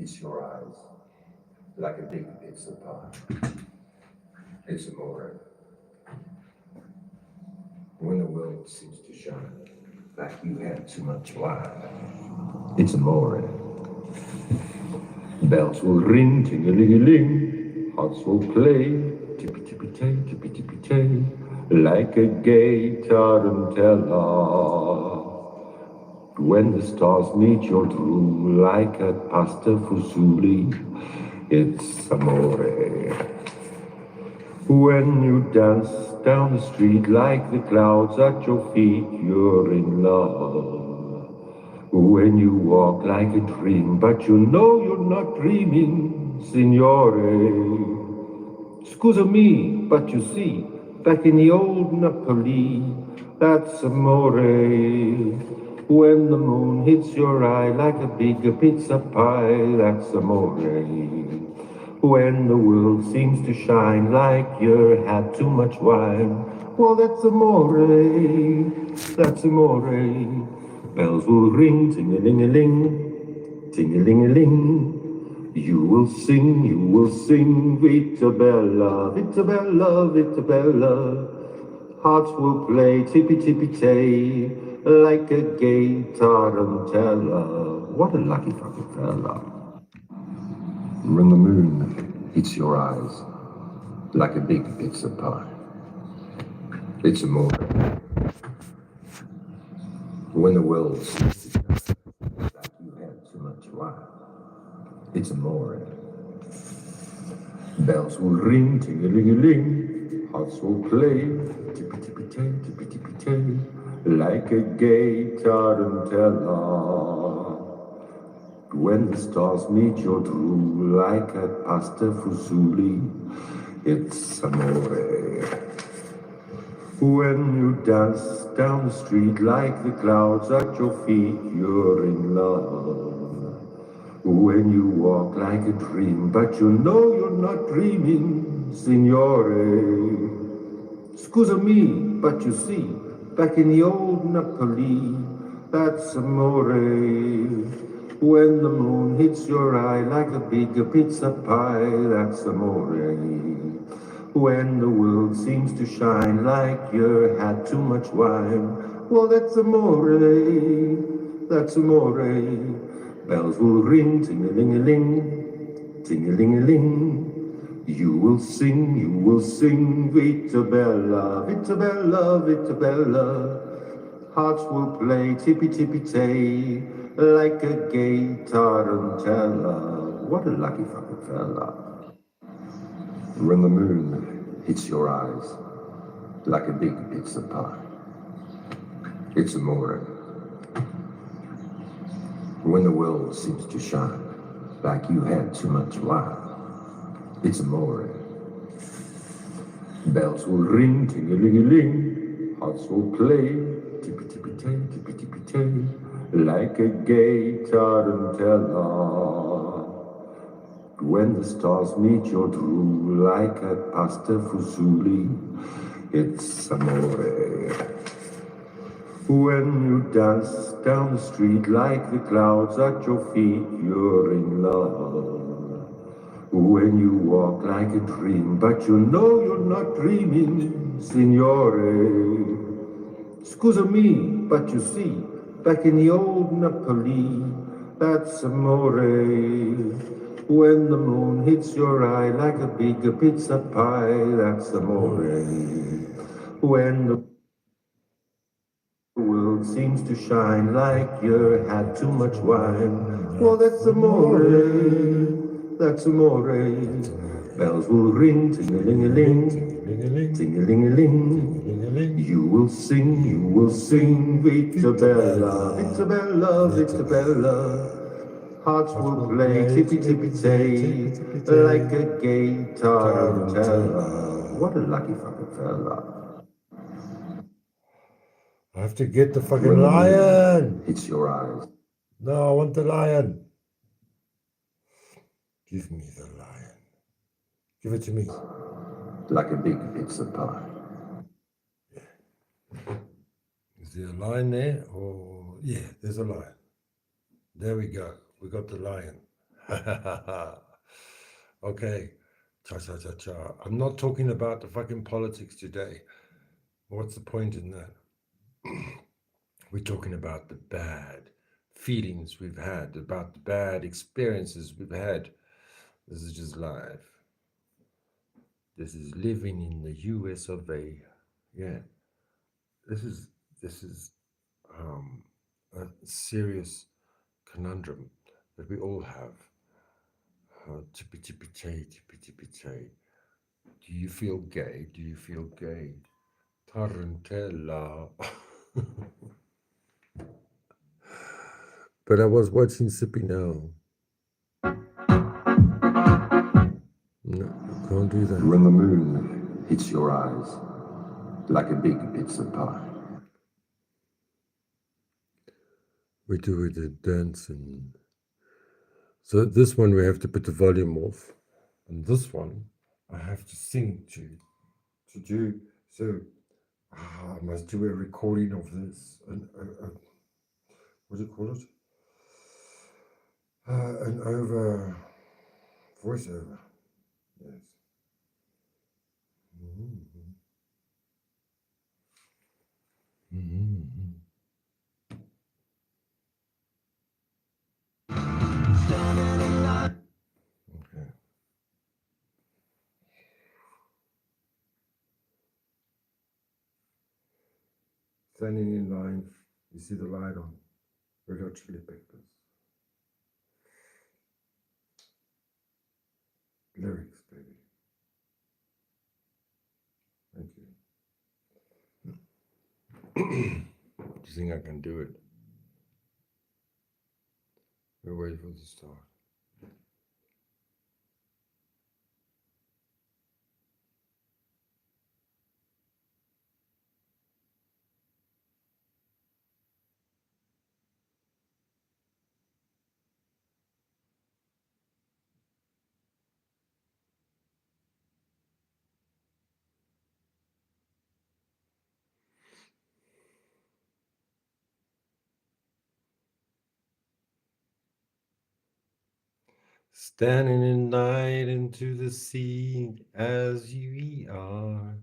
It's your eyes, like a big pizza pie. It's amore. When the world seems to shine, like you had too much wine. It's amore. Bells will ring, ting-a-ling-a-ling. Hearts will play, tippy-tippy-tay, tippy-tippy-tay, like a gay tarantella. When the stars meet your true, like a pasta fusilli, it's amore. When you dance down the street like the clouds at your feet, you're in love. When you walk like a dream, but you know you're not dreaming, signore. Scusa me, but you see, back in the old Napoli, that's amore. When the moon hits your eye like a big pizza pie, that's amore. When the world seems to shine like you had too much wine, well, that's amore. That's amore. Bells will ring, ting-a-ling-a-ling, ting-a-ling-a-ling. You will sing, Vita Bella, Vita Bella, Vita Bella. Hearts will play tippy-tippy-tay, like a gay tarantella. What a lucky fucking fella. When the moon hits your eyes, like a big pizza pie. It's amore. When the world seems to shine, like you had too much wine. It's amore. Bells will ring, ting-a-ling-a-ling. Hearts will play, tippy-tippy-tay, tippy-tippy-tay, like a gay tarantella. When the stars meet your true, like a pasta fusilli, it's amore. When you dance down the street like the clouds at your feet, you're in love. When you walk like a dream, but you know you're not dreaming, signore. Scusa me, but you see, back in the old Napoli, that's amore. When the moon hits your eye like a big pizza pie, that's amore. When the world seems to shine like you had too much wine, well, that's amore. That's amore. Bells will ring, ting-a-ling-a-ling, ting-a-ling-a-ling. You will sing, Vita Bella, Vita Bella, Vita Bella. Hearts will play tippy-tippy-tay, like a gay tarantella. What a lucky fucking fella. When the moon hits your eyes, like a big pizza pie. It's amore. When the world seems to shine, like you had too much wine. It's amore. Bells will ring, ting-a-ling-a-ling. Hearts will play, tippy-tippy-tay, tippy-tippy-tay, like a gay tarantella. When the stars meet your true, like a pasta fusilli, it's amore. When you dance down the street like the clouds at your feet, you're in love. When you walk like a dream, but you know you're not dreaming, signore. Scusa me, but you see, back in the old Napoli, that's amore. When the moon hits your eye like a big pizza pie, that's amore. When the world seems to shine like you had too much wine, well, that's amore. That's amore. Bells will ring, ting-a-ling-a-ling, ting-a-ling-a-ling. You will sing, Vita Bella, Vita Bella, Vita Bella. Hearts will play tippy-tippy-tay, like a gay tarantella. What a lucky fucking fella. I have to get the fucking lion. It's your eyes. No, I want the lion. Give me the lion. Give it to me. Like a big pizza pie. Yeah. Is there a lion there? Or yeah, there's a lion. There we go. We got the lion. Okay. Cha cha cha cha. I'm not talking about the fucking politics today. What's the point in that? We're talking about the bad feelings we've had, about the bad experiences we've had. This is just life. This is living in the US of A. Yeah. This is this is um, a serious conundrum that we all have. Chippy chippy chay, chippy chippy chay. Do you feel gay? Do you feel gay? Tarantella. But I was watching Sippy now. No, can't do that. When the moon hits your eyes like a big pizza pie. We do the dance and so this one we have to put the volume off, and this one I have to sing to do. So I must do a recording of this. What do you call it? An over voiceover. Yes. Mm-hmm. Mm-hmm. Okay. Standing in line, you see the light on. Red Hot Chili Peppers. Lyrics, baby. Thank you. Do you think I can do it? We're waiting for the start. Standing in night into the sea as we are.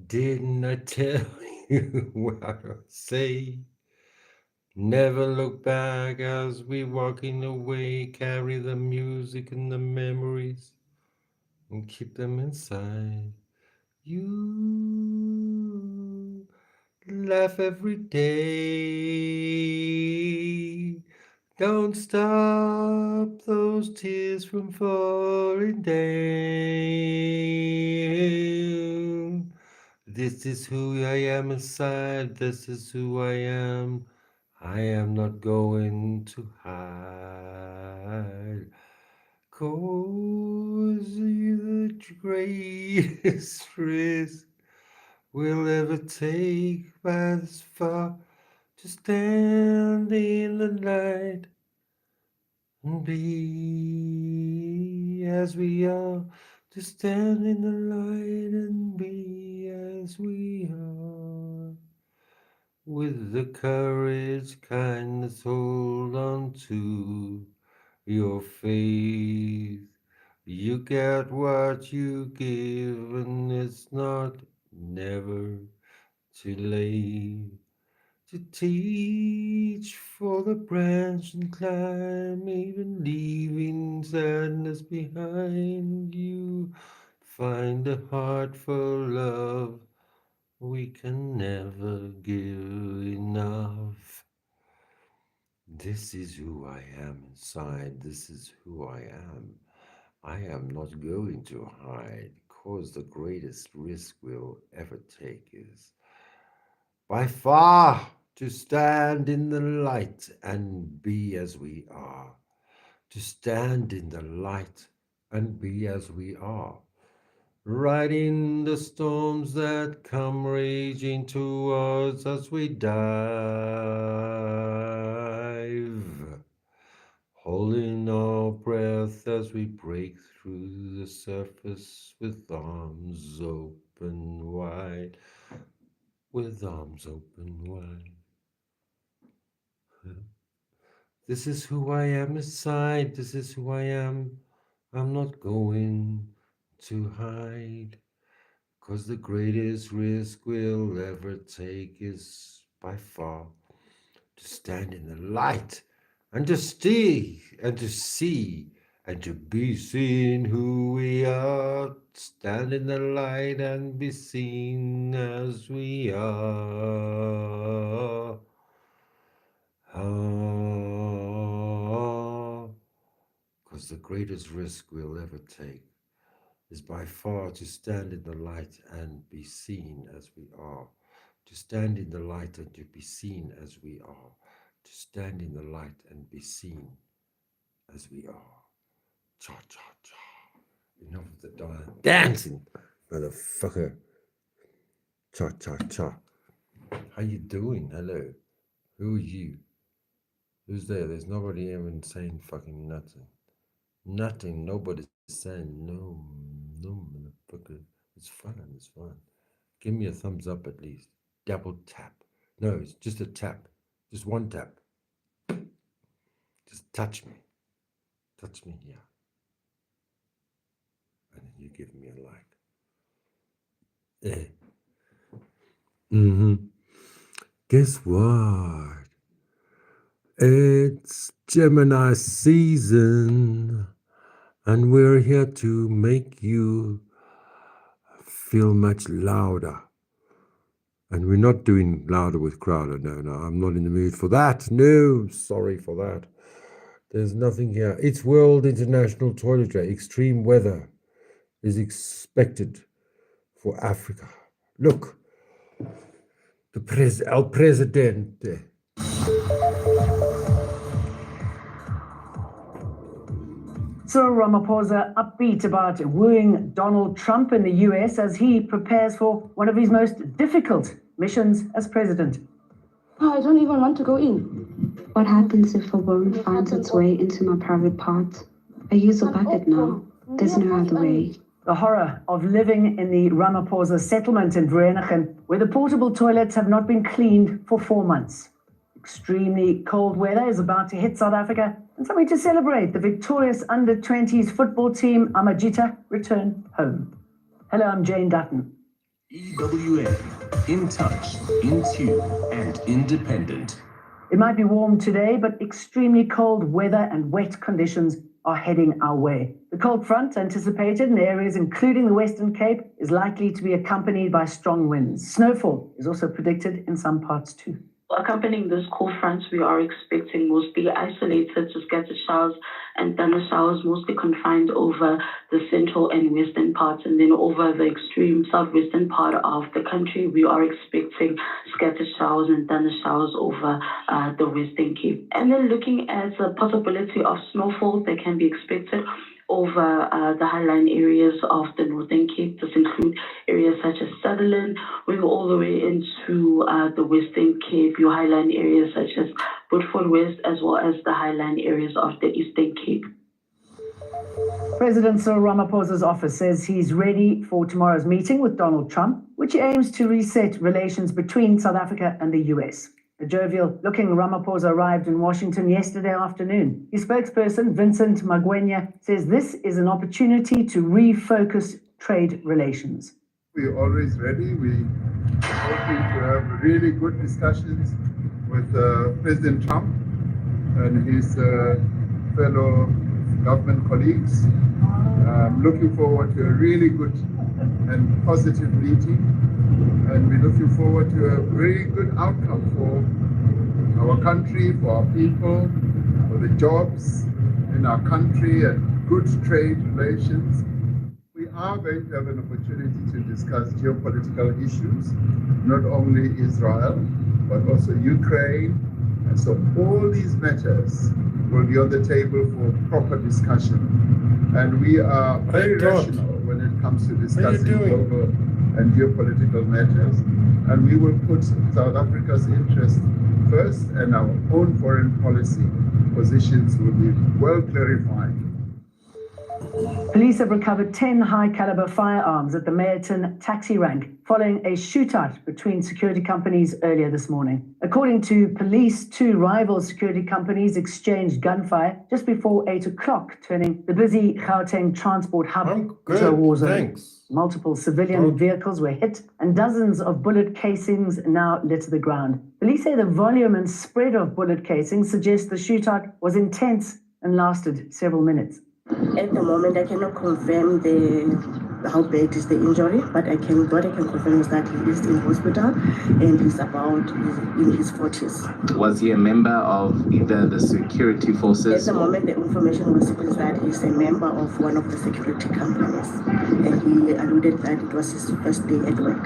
Didn't I tell you what I say? Never look back as we walking away. Carry the music and the memories and keep them inside. You laugh every day. Don't stop those tears from falling down. This is who I am inside. This is who I am. I am not going to hide. 'Cause you're the greatest risk we'll ever take by this far. To stand in the light and be as we are. To stand in the light and be as we are. With the courage, kindness, hold on to your faith. You get what you give, and it's not never too late to teach for the branch and climb, even leaving sadness behind you. Find a heart for love. We can never give enough. This is who I am inside. This is who I am. I am not going to hide, cause the greatest risk we'll ever take is by far to stand in the light and be as we are. To stand in the light and be as we are. Riding the storms that come raging towards us, we dive. Holding our breath as we break through the surface with arms open wide. With arms open wide. This is who I am inside. This is who I am. I'm not going to hide. 'Cause the greatest risk we'll ever take is by far to stand in the light and to see and to be seen who we are. Stand in the light and be seen as we are. Because the greatest risk we'll ever take is by far to stand in the light and be seen as we are. To stand in the light and to be seen as we are. To stand in the light and be seen as we are. Cha cha cha. Enough of the dancing, motherfucker. Cha cha cha. How you doing? Hello. Who are you? Who's there? There's nobody even saying fucking nothing. Nothing. Nobody's saying no, motherfucker. It's fun. It's fun. Give me a thumbs up at least. Double tap. No, it's just a tap. Just one tap. Just touch me. Touch me here. And then you give me a like. Guess what? It's Gemini season, and we're here to make you feel much louder. And we're not doing louder with Crowder. No, I'm not in the mood for that. No, sorry for that. There's nothing here. It's World International Toilet Day. Extreme weather is expected for Africa. Look, El Presidente. Cyril Ramaphosa upbeat about wooing Donald Trump in the US as he prepares for one of his most difficult missions as president. Oh, I don't even want to go in. What happens if a worm finds its way into my private part? I use a bucket now. There's no other way. The horror of living in the Ramaphosa settlement in Vereeniging, where the portable toilets have not been cleaned for 4 months. Extremely cold weather is about to hit South Africa, and something to celebrate. The victorious under-20s football team, Amajita, return home. Hello, I'm Jane Dutton. EWA, in touch, in tune, and independent. It might be warm today, but extremely cold weather and wet conditions are heading our way. The cold front, anticipated in areas including the Western Cape, is likely to be accompanied by strong winds. Snowfall is also predicted in some parts too. Accompanying this cold front, we are expecting mostly isolated to scattered showers and thunder showers, mostly confined over the central and western parts, and then over the extreme southwestern part of the country, we are expecting scattered showers and thunder showers over the Western Cape. And then looking at the possibility of snowfall that can be expected over the highline areas of the Northern Cape. This include areas such as Sutherland, going all the way into the Western Cape, your highline areas such as Woodford West, as well as the highline areas of the Eastern Cape. President Cyril Ramaphosa's office says he's ready for tomorrow's meeting with Donald Trump, which aims to reset relations between South Africa and the US. A jovial-looking Ramaphosa arrived in Washington yesterday afternoon. His spokesperson, Vincent Magwenya, says this is an opportunity to refocus trade relations. We're always ready. We're hoping to have really good discussions with President Trump and his fellow government colleagues. I'm looking forward to a really good and positive meeting. And we're looking forward to a very good outcome for our country, for our people, for the jobs in our country and good trade relations. We are going to have an opportunity to discuss geopolitical issues, not only Israel, but also Ukraine. And so all these matters will be on the table for proper discussion. And we are very rational when it comes to discussing global and geopolitical matters, and we will put South Africa's interest first, and our own foreign policy positions will be well clarified. Police have recovered 10 high-caliber firearms at the Mayerton taxi rank following a shootout between security companies earlier this morning. According to police, two rival security companies exchanged gunfire just before 8 o'clock, turning the busy Gauteng transport hub into a war zone. Thanks. Multiple civilian vehicles were hit and dozens of bullet casings now litter the ground. Police say the volume and spread of bullet casings suggests the shootout was intense and lasted several minutes. At the moment, I cannot confirm how bad is the injury, but what I can confirm is that he is in hospital and he's in his 40s. Was he a member of either the security forces? At the moment, the information was that he's a member of one of the security companies, and he alluded that it was his first day at work.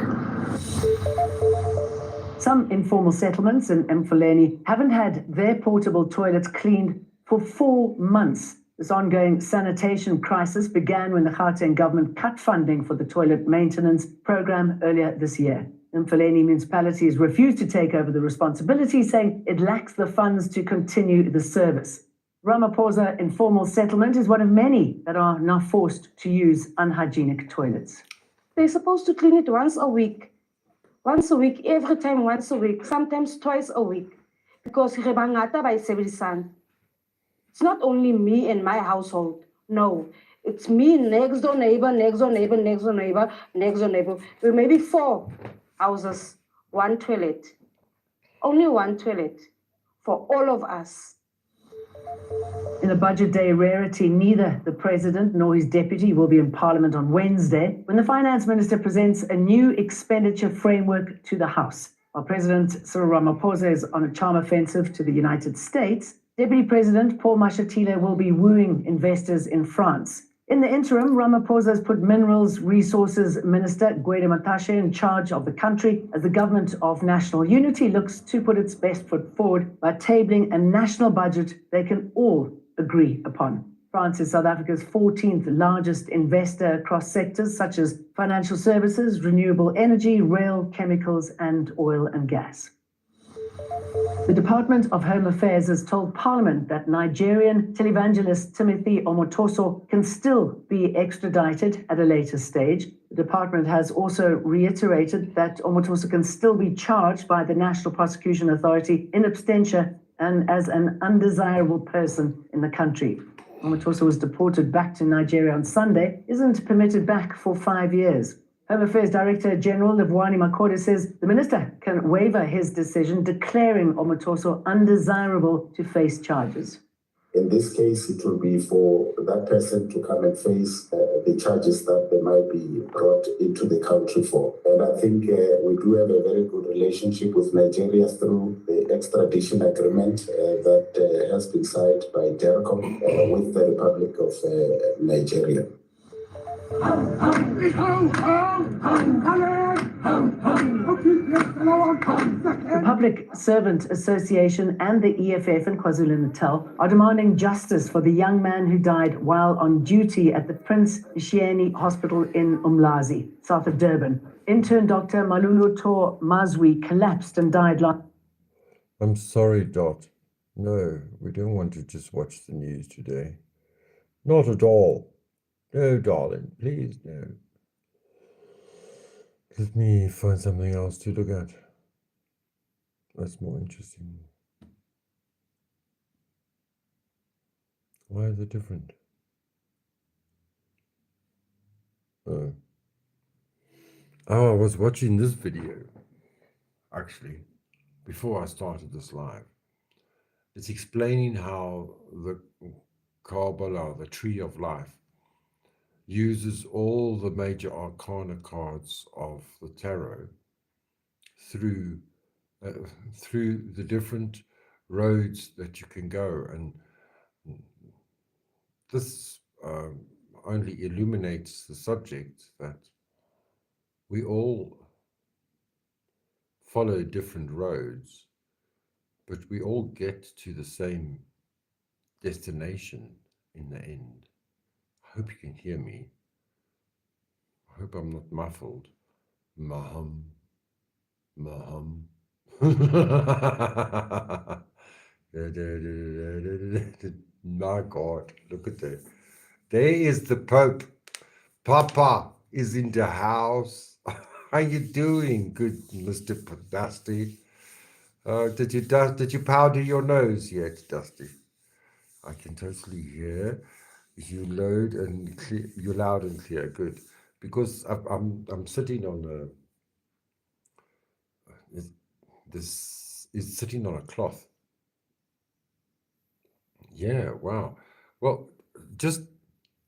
Some informal settlements in Mfuleni haven't had their portable toilets cleaned for 4 months. This ongoing sanitation crisis began when the Gauteng government cut funding for the toilet maintenance program earlier this year. Mfuleni municipality has refused to take over the responsibility, saying it lacks the funds to continue the service. Ramaphosa informal settlement is one of many that are now forced to use unhygienic toilets. They're supposed to clean it once a week. Once a week, every time once a week, sometimes twice a week. Because Rebangata by Sebrisan. It's not only me and my household. No, it's me, next door neighbor, next door neighbor, next door neighbor, next door neighbor. There may be 4 houses, 1 toilet. Only 1 toilet for all of us. In a budget day rarity, neither the president nor his deputy will be in Parliament on Wednesday when the finance minister presents a new expenditure framework to the House. While President Cyril Ramaphosa is on a charm offensive to the United States, Deputy President Paul Mashatile will be wooing investors in France. In the interim, Ramaphosa has put Minerals Resources Minister Gwede Mantashe in charge of the country as the government of national unity looks to put its best foot forward by tabling a national budget they can all agree upon. France is South Africa's 14th largest investor across sectors such as financial services, renewable energy, rail, chemicals, and oil and gas. The Department of Home Affairs has told Parliament that Nigerian televangelist Timothy Omotoso can still be extradited at a later stage. The department has also reiterated that Omotoso can still be charged by the National Prosecution Authority in absentia and as an undesirable person in the country. Omotoso was deported back to Nigeria on Sunday, isn't permitted back for 5 years. Home Affairs Director General Livwani Makode says the minister can waiver his decision declaring Omotoso undesirable to face charges. In this case, it will be for that person to come and face the charges that they might be brought into the country for. And I think we do have a very good relationship with Nigeria through the extradition agreement that has been signed by DERCOM with the Republic of Nigeria. The Public Servant Association and the EFF in KwaZulu-Natal are demanding justice for the young man who died while on duty at the Prince Shieni Hospital in Umlazi, south of Durban. Intern Dr. Maluluto Mazwi collapsed and died last. I'm sorry, Dot. No, we don't want to just watch the news today. Not at all. No, darling, please, no. Let me find something else to look at. That's more interesting. Why are they different? Oh, I was watching this video, actually, before I started this live. It's explaining how the Kabbalah, the Tree of Life, uses all the major arcana cards of the tarot through the different roads that you can go, and this only illuminates the subject that we all follow different roads, but we all get to the same destination in the end. I hope you can hear me. I hope I'm not muffled. Maham. My God, look at that. There is the Pope. Papa is in the house. How you doing, good Mr. Dusty? Did you powder your nose yet, Dusty? I can totally hear you loud and clear. You're loud and clear. Good, because I'm sitting on this is sitting on a cloth. Yeah, wow. Well, just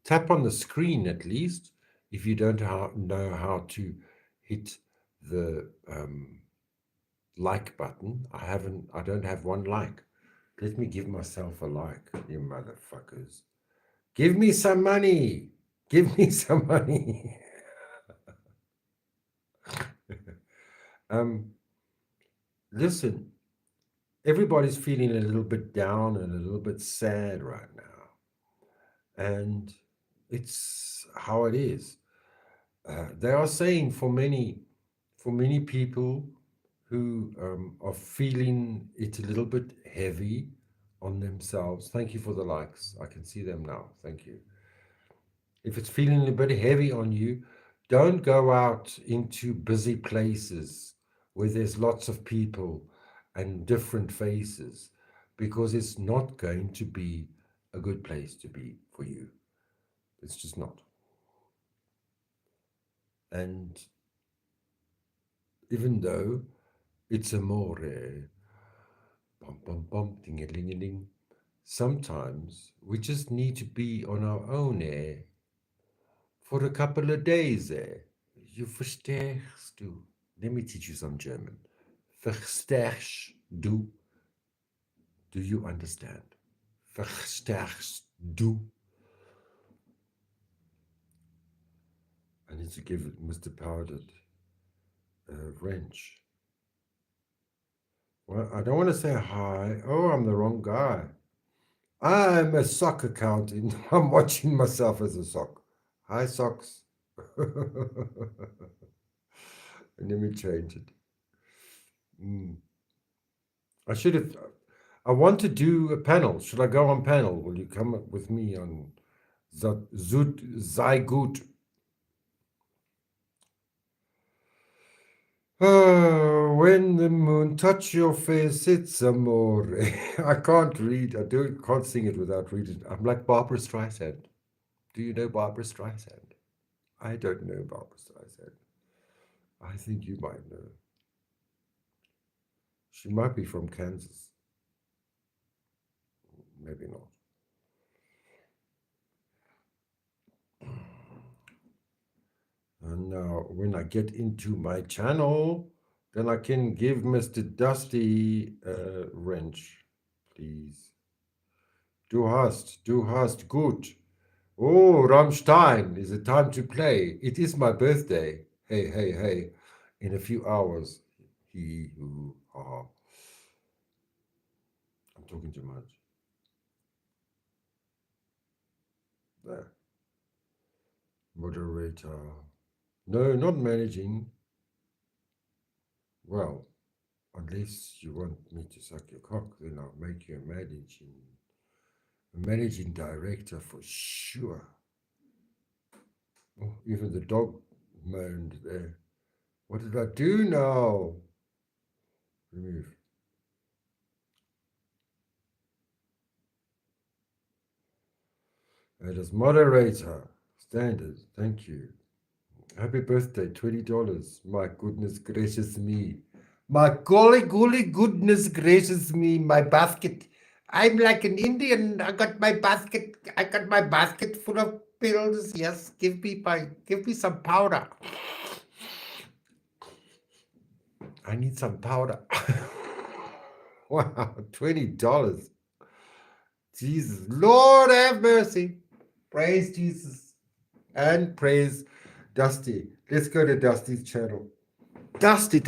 tap on the screen at least if you don't know how to hit the like button. I don't have one like. Let me give myself a like, you motherfuckers. Give me some money. Give me some money. Listen, everybody's feeling a little bit down and a little bit sad right now. And it's how it is. They are saying for many people who are feeling it a little bit heavy on themselves. Thank you for the likes. I can see them now. Thank you. If it's feeling a bit heavy on you, don't go out into busy places where there's lots of people and different faces, because it's not going to be a good place to be for you. It's just not. And even though it's amore, bum bum bum, ding a ling a ling, sometimes we just need to be on our own for a couple of days. You verstehst du. Let me teach you some German. Verstehst du? Do you understand? Verstehst du? I need to give Mr. Powdered a wrench. Well, I don't want to say hi. Oh, I'm the wrong guy. I'm a sock accountant. I'm watching myself as a sock. Hi, socks. Let me change it. I want to do a panel. Should I go on panel? Will you come up with me on Sei gut? Oh, when the moon touch your face, it's amore. I can't read. Can't sing it without reading. I'm like Barbara Streisand. Do you know Barbara Streisand? I don't know Barbara Streisand. I think you might know. She might be from Kansas. Maybe not. And now when I get into my channel, then I can give Mr. Dusty a wrench, please. Du hast, gut. Oh, Rammstein, is it time to play? It is my birthday. Hey, hey, hey. In a few hours. He, who, ha. I'm talking too much. There. Moderator. No, not managing. Well, unless you want me to suck your cock, then I'll make you a managing director for sure. Oh, even the dog moaned there. What did I do now? Remove. And as moderator, standard, thank you. Happy birthday, $20. My goodness gracious me. My golly goodness gracious me, my basket. I'm like an Indian. I got my basket full of pills. Yes, give me some powder. I need some powder. Wow, $20. Jesus, Lord have mercy. Praise Jesus and praise Dusty. Let's go to Dusty's channel. Dusty.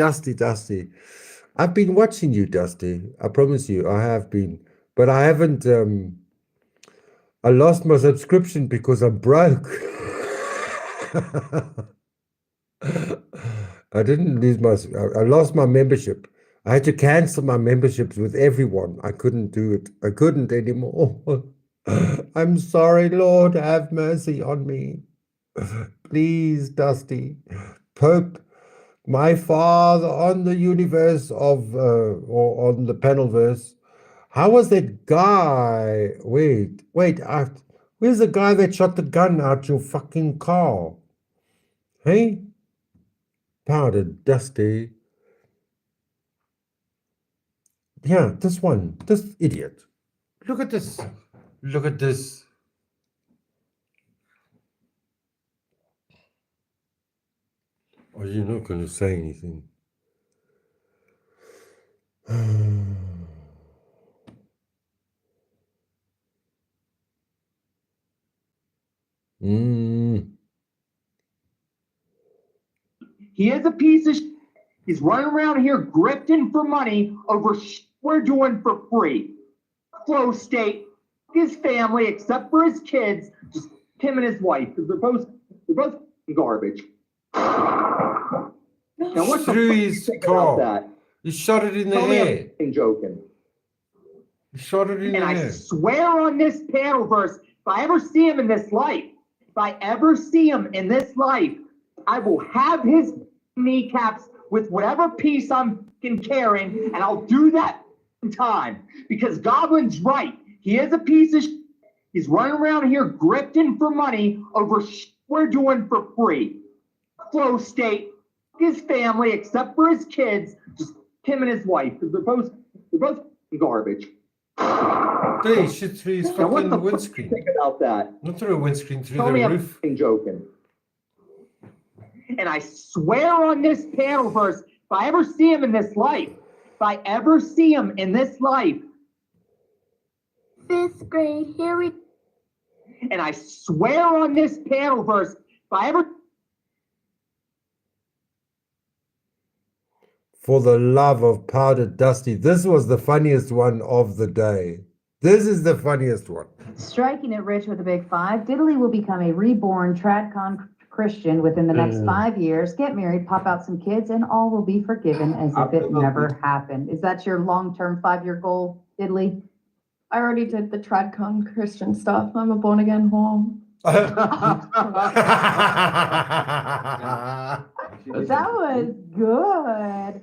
I've been watching you, Dusty. I promise you, I have been. But I haven't, I lost my subscription because I'm broke. I didn't lose I lost my membership. I had to cancel my memberships with everyone. I couldn't do it. I couldn't anymore. I'm sorry, Lord, have mercy on me. Please, Dusty, poke my father on the universe of, or on the panelverse. How was that guy? Wait, where's the guy that shot the gun out your fucking car? Hey? Powdered Dusty. Yeah, this one, this idiot. Look at this. Look at this. Oh, you're not going to say anything. He is a piece of shit. He's running around here grifting for money over we're doing for free. Flow state, his family, except for his kids, just him and his wife, because they're both garbage. Now what the fuck his you think car. about that? You shot it in the Tell me head. I'm joking. You shot it in And the I head. swear on this panelverse, if I ever see him in this life, I will have his kneecaps with whatever piece I'm carrying, and I'll do that in time. Because Goblin's right. He is a piece of shit. He's running around here grifting for money over we're doing for free. Flow state, his family, except for his kids, just him and his wife, because they're both garbage. They shit through his Now what fucking the fuck windscreen. you think about that? Not through a windscreen, through Tell the me roof. I'm joking. And I swear on this panelverse, if I ever see him in this life, Fifth grade, here we. And I swear on this panelverse, if I ever. For the love of Powdered Dusty, this was the funniest one of the day. This is the funniest one. Striking it rich with a big 5, Diddley will become a reborn TradCon Christian within the next 5 years, get married, pop out some kids, and all will be forgiven as if it never happened. Is that your long-term 5-year goal, Diddley? I already did the TradCon Christian stuff. I'm a born again home. That was good.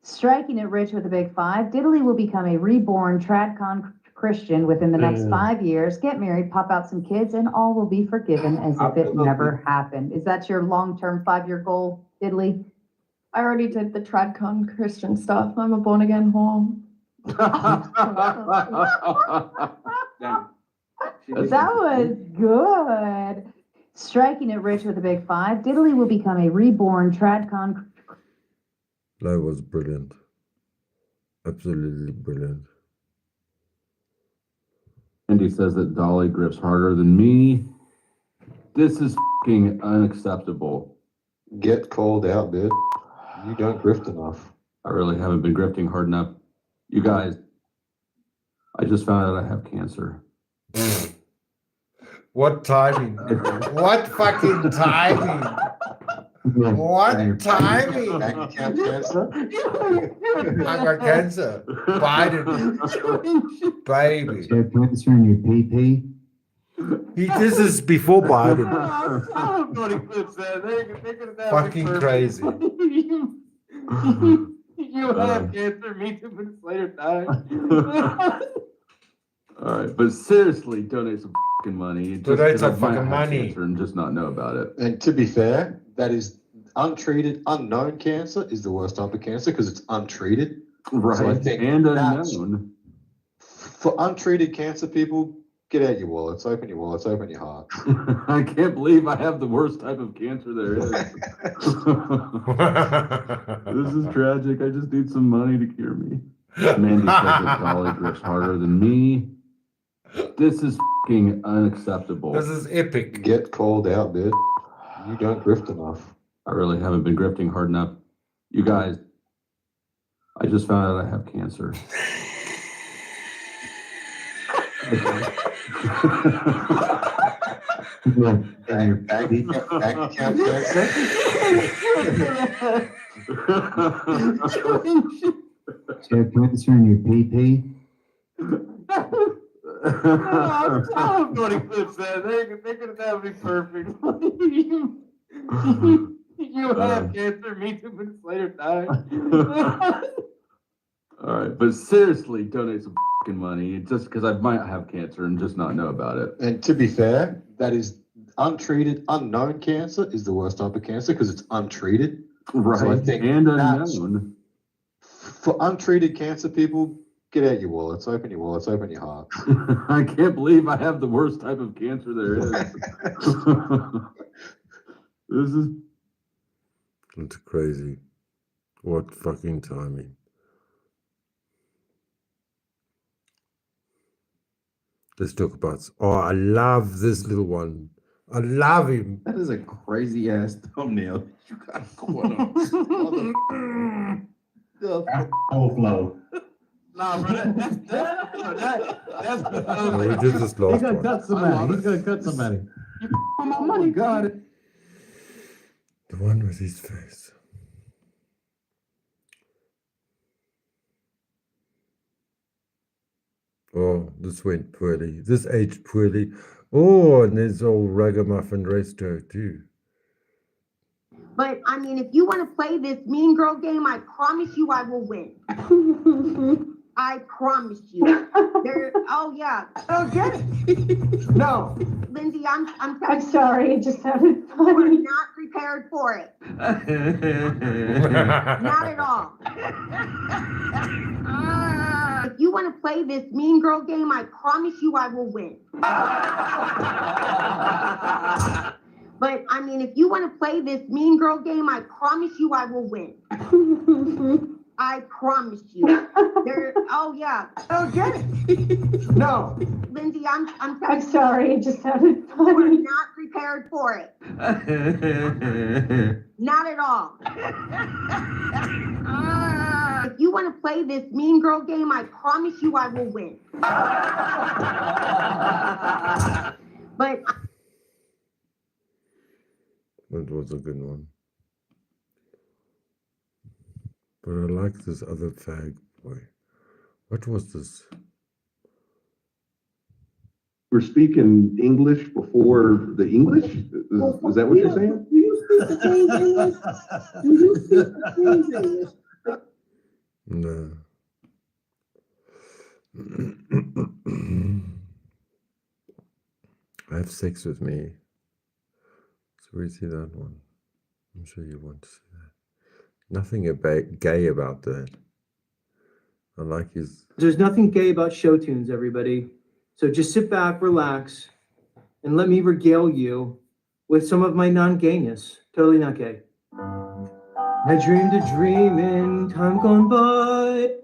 Striking it rich with a big 5, Diddley will become a reborn TradCon Christian within the next 5 years, get married, pop out some kids, and all will be forgiven as if it never happened. Is that your long-term 5-year goal, Diddley? I already did the TradCon Christian stuff. I'm a born again home. That was good. Striking it rich with a big 5, Diddley will become a reborn TradCon. That was brilliant. Absolutely brilliant. Andy says that Dolly grips harder than me. This is fucking unacceptable. Get called out, dude. You don't grift enough. I really haven't been grifting hard enough. You guys, I just found out I have cancer. What timing? What fucking timing? What timing? Cancer? I got cancer. Biden. Baby. So cancer in your PP? This is before Biden. Fucking crazy. You have cancer, me too, but it's later time. All right, but seriously, donate some fucking money. Donate some fucking money. And just not know about it. And to be fair, that is untreated, unknown cancer is the worst type of cancer because it's untreated. Right, So I think and that's- unknown. For untreated cancer people, get out your wallets, open your wallets, open your heart. I can't believe I have the worst type of cancer there is. This is tragic. I just need some money to cure me. Mandy said that Dolly grips harder than me. This is fucking unacceptable. This is epic. Get called out, dude. You don't grift enough. I really haven't been grifting hard enough. You guys, I just found out I have cancer. Bank account cancer? So cancer in your PP? I'm going to clip that. They're going to have me perfect. You have cancer, me 2 minutes later die. All right, but seriously, donate some fucking money just because I might have cancer and just not know about it. And to be fair, that is untreated, unknown cancer is the worst type of cancer because it's untreated. Right, So I think and unknown. For untreated cancer people, get out your wallets, open your wallets, open your heart. I can't believe I have the worst type of cancer there is. This is... It's crazy. What fucking timing. Let's talk about... Oh, I love this little one. I love him. That is a crazy ass thumbnail. You got going on. Overflow. Nah, bro, that's No, we did this last He's gonna one. cut somebody. He's gonna cut somebody. my money, God. The one with his face. Oh, this went poorly. This aged poorly. Oh, and there's old ragamuffin race joke too. But I mean, if you want to play this mean girl game, I promise you I will win. I promise you. Oh yeah. Oh, get it. No. Lindsay, I'm sorry, it just sounded funny. You are not prepared for it. Not at all. If you want to play this mean girl game, I promise you I will win. But I mean, if you want to play this mean girl game, I promise you I will win. I promise you. Oh yeah. Oh, get it. No. Lindsay, I'm sorry, it just sounded funny. You are not prepared for it. Not at all. If you want to play this mean girl game, I promise you I will win. But That was a good one. But I like this other fag boy. What was this? We're speaking English before the English? Is that what you're saying? Do you speak the same English? Do you speak the same English? No. Have sex with me. So we see that one. I'm sure you want to see that. Nothing gay about that. I like his... There's nothing gay about show tunes, everybody. So just sit back, relax, and let me regale you with some of my non-gayness. Totally not gay. I dreamed a dream in time gone by.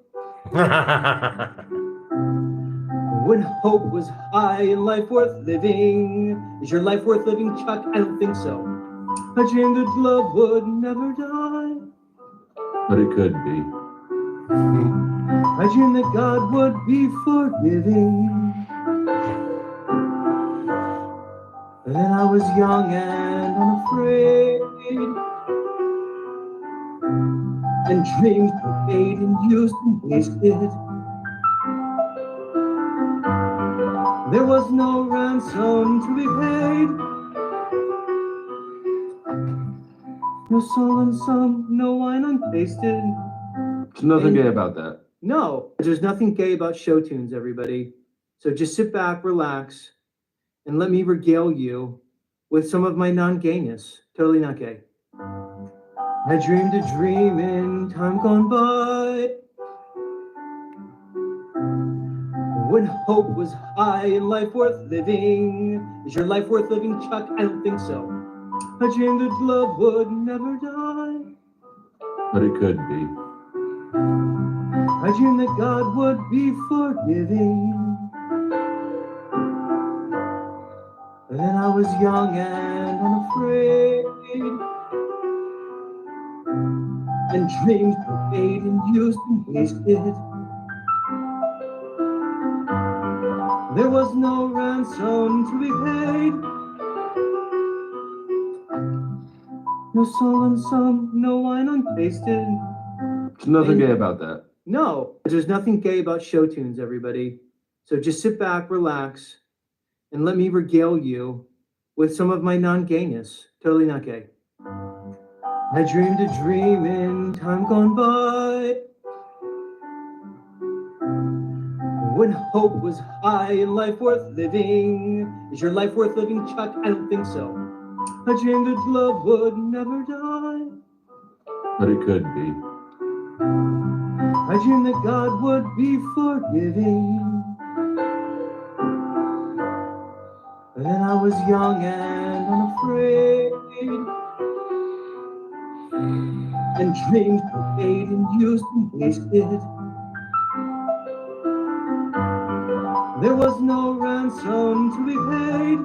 When hope was high and life worth living. Is your life worth living, Chuck? I don't think so. I dreamed that love would never die. But it could be. I dreamed that God would be forgiving. And then I was young and unafraid. And dreams were made and used and wasted. There was no ransom to be paid. No soul and some, no wine untasted. There's nothing gay about that. No, there's nothing gay about show tunes, everybody. So just sit back, relax, and let me regale you with some of my non-gayness. Totally not gay. I dreamed a dream in time gone by. When hope was high and life worth living. Is your life worth living, Chuck? I don't think so. I dreamed that love would never die. But it could be. I dreamed that God would be forgiving. And then I was young and unafraid. And dreams were made and used and wasted. There was no ransom to be paid. No soul and some, no wine untasted. There's nothing gay about that. No, there's nothing gay about show tunes, everybody. So just sit back, relax, and let me regale you with some of my non-gayness. Totally not gay. I dreamed a dream in time gone by, when hope was high and life worth living. Is your life worth living, Chuck? I don't think so. I dreamed that love would never die. But it could be. I dreamed that God would be forgiving. And then I was young and unafraid, and dreams were made and used and wasted. There was no ransom to be paid.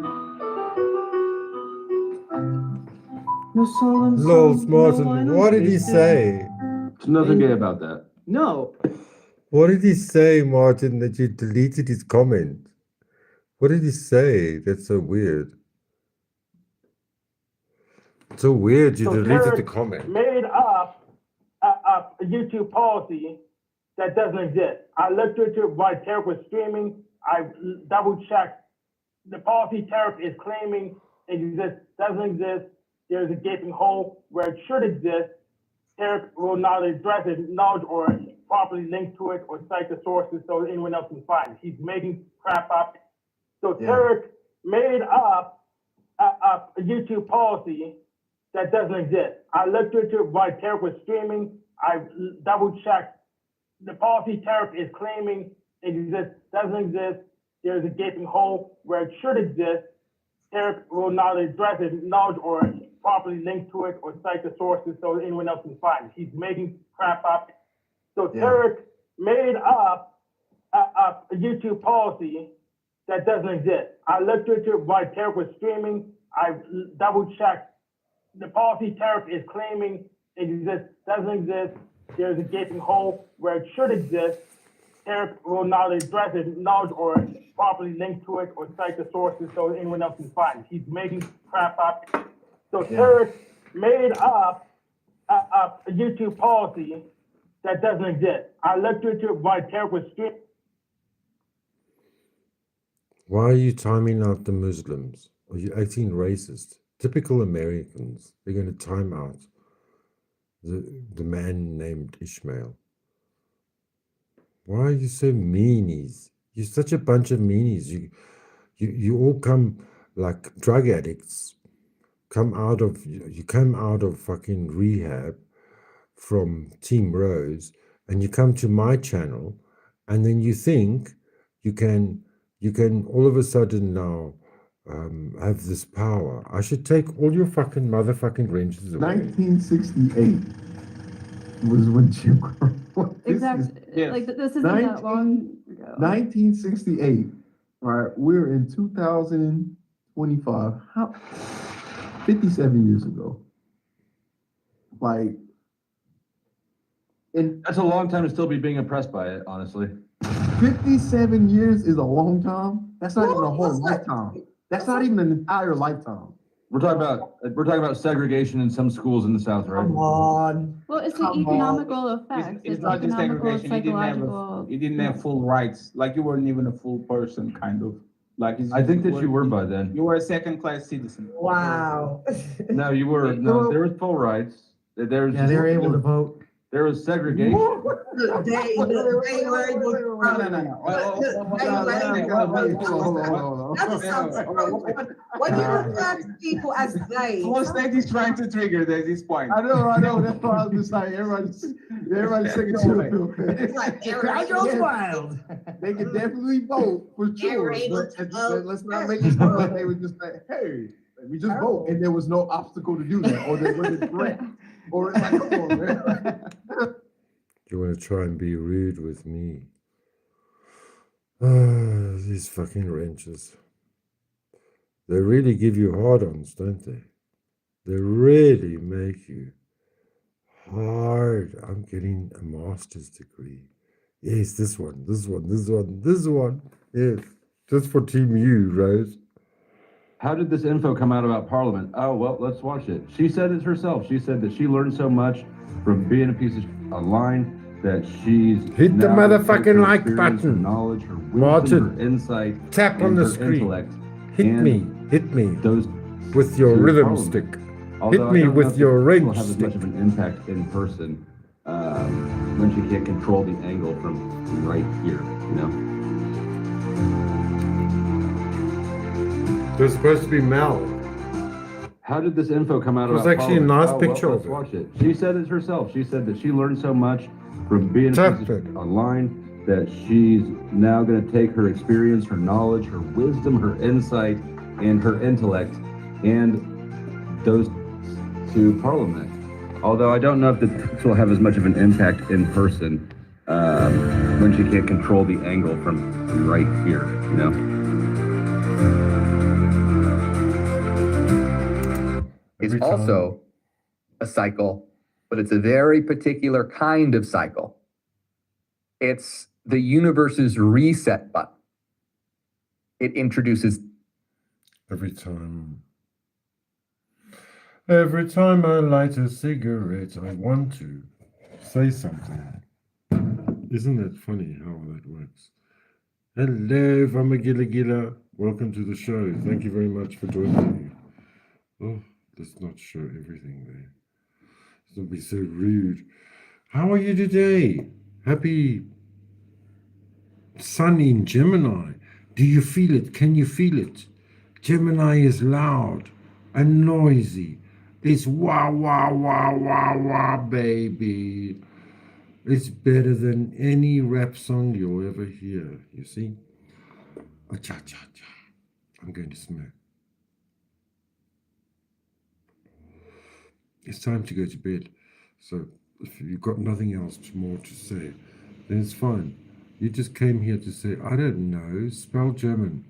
No solemn Lol, song, Martin, no wine what did he untasted. say? There's nothing gay about that. No. What did he say, Martin, that you deleted his comment? What did he say? That's so weird. So weird you deleted the comment. Made up a YouTube policy that doesn't exist. I looked into it while Tarek was streaming. I double checked. The policy Tarek is claiming exists, doesn't exist. There's a gaping hole where it should exist. Tarek will not address it, acknowledge, or properly link to it or cite the sources so anyone else can find it. He's making crap up. So Tarek made up a YouTube policy that doesn't exist. I looked into it while Tarek was streaming. I double checked. The policy Tarek is claiming exists, doesn't exist. There's a gaping hole where it should exist. Tarek will not address it, acknowledge, or properly link to it or cite the sources so anyone else can find it. He's making crap up. So Tarek made up a YouTube policy that doesn't exist. I looked into it while Tarek was streaming. I double checked. The policy Tarek is claiming exists, doesn't exist. There's a gaping hole where it should exist. Tarek will not address it, acknowledge, or properly link to it or cite the sources so anyone else can find it. He's making crap up. So Tarek made up a YouTube policy that doesn't exist. I looked into it while Tarek was streaming. Why are you timing out the Muslims? Are you acting racist? Typical Americans. They're going to time out the man named Ishmael. Why are you so meanies? You're such a bunch of meanies. You all come like drug addicts. You come out of fucking rehab from Team Rose, and you come to my channel, and then you think you can all of a sudden now have this power. I should take all your fucking motherfucking wrenches away. 1968 was when Jim Crow. Exactly. Like this isn't that long ago. 1968. All right, we're in 2025. How? 57 years ago. Like, and that's a long time to still be being oppressed by it, honestly. 57 years is a long time. That's not even a whole lifetime. That's not even an entire lifetime. We're talking about segregation in some schools in the South, right? Come on. Well, it's the economical effects. It's not just segregation. You didn't have full rights. Like you weren't even a full person, kind of. Like I think that you were by then. You were a second-class citizen. Wow. No, you were. No, there was full rights. They were able to vote. There was segregation. No. What do you refer to people as they? Whole state is trying to trigger this point. I know. That's why I was just like, everybody's singing to it. It's like crowd goes wild. They can definitely vote for sure. Let's not make it sound like they were just like, hey, we just vote, and there was no obstacle to do that, or there was a threat. Or it's like, come on, man. You want to try and be rude with me? These fucking wrenches. They really give you hard-ons, don't they? They really make you hard. I'm getting a master's degree. Yes, this one. Yes, just for Team U, Rose. How did this info come out about Parliament? Oh, well, let's watch it. She said it herself. She said that she learned so much from being a piece of online that she's Hit the now gonna take motherfucking her like experience, her button. knowledge, her wisdom, Martin, her insight, tap on and the her screen. intellect, Hit and me those with your to rhythm Parliament. stick. Although Hit I me don't know with if your it will wrench have as much stick. of an impact in person when she can't control the angle from right here, you know? They're supposed to be Mel. How did this info come out It was about actually a Parliament? nice picture well, of let's her. watch it. She said it herself. She said that she learned so much from being a piece of online that she's now going to take her experience, her knowledge, her wisdom, her insight, and her intellect, and those to Parliament. Although I don't know if this will have as much of an impact in person when she can't control the angle from right here, you know? Is also a cycle, but it's a very particular kind of cycle. It's the universe's reset button. It introduces Every time I light a cigarette, I want to say something. Isn't that funny how that works? Hello, Vamagila. Welcome to the show. Thank you very much for joining me. Oh, let's not show everything there. Don't be so rude. How are you today? Happy sun in Gemini. Do you feel it? Can you feel it? Gemini is loud and noisy. It's wah, wah, wah, wah, wah, baby. It's better than any rap song you'll ever hear, you see? Cha, cha, cha. I'm going to smoke. It's time to go to bed. So if you've got nothing else more to say, then it's fine. You just came here to say, I don't know, spell German.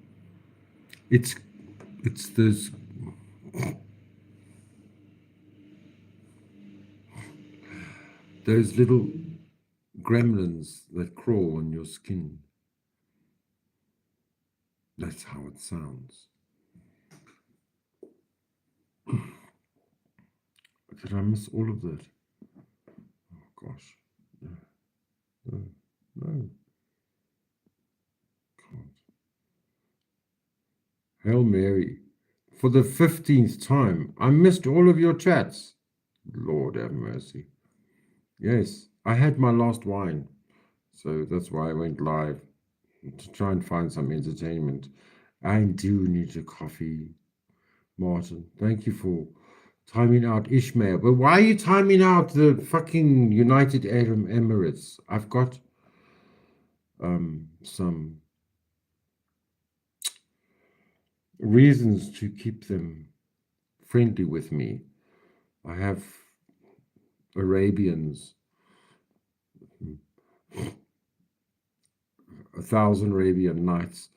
It's those little gremlins that crawl on your skin. That's how it sounds. Did I miss all of that? Oh gosh. No. Can't. Hail Mary. For the 15th time, I missed all of your chats. Lord have mercy. Yes, I had my last wine. So that's why I went live, to try and find some entertainment. I do need a coffee. Martin, thank you for timing out Ishmael. But why are you timing out the fucking United Arab Emirates? I've got some reasons to keep them friendly with me. I have Arabians, 1,000 Arabian Nights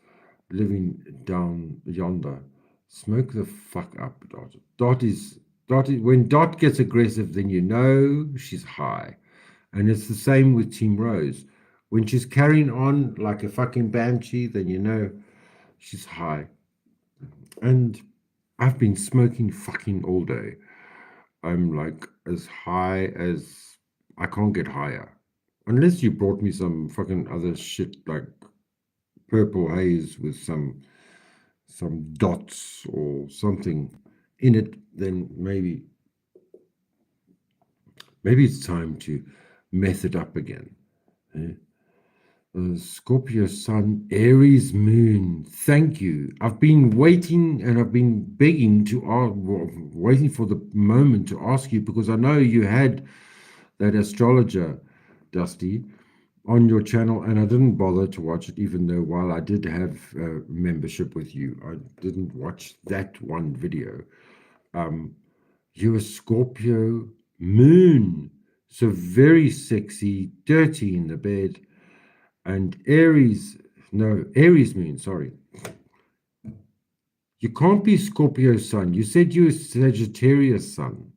living down yonder. Smoke the fuck up, Dot. Dot is when Dot gets aggressive, then you know she's high. And it's the same with Team Rose. When she's carrying on like a fucking banshee, then you know she's high. And I've been smoking fucking all day. I'm like as high as I can't get higher. Unless you brought me some fucking other shit like purple haze with some dots or something in it, then maybe it's time to meth it up again. Scorpio Sun, Aries Moon. Thank you. I've been waiting and I've been begging to waiting for the moment to ask you, because I know you had that astrologer, Dusty, on your channel, and I didn't bother to watch it, even though while I did have membership with you, I didn't watch that one video. You're a Scorpio Moon, so very sexy, dirty in the bed. And Aries Moon, sorry. You can't be Scorpio Sun. You said you were Sagittarius Sun.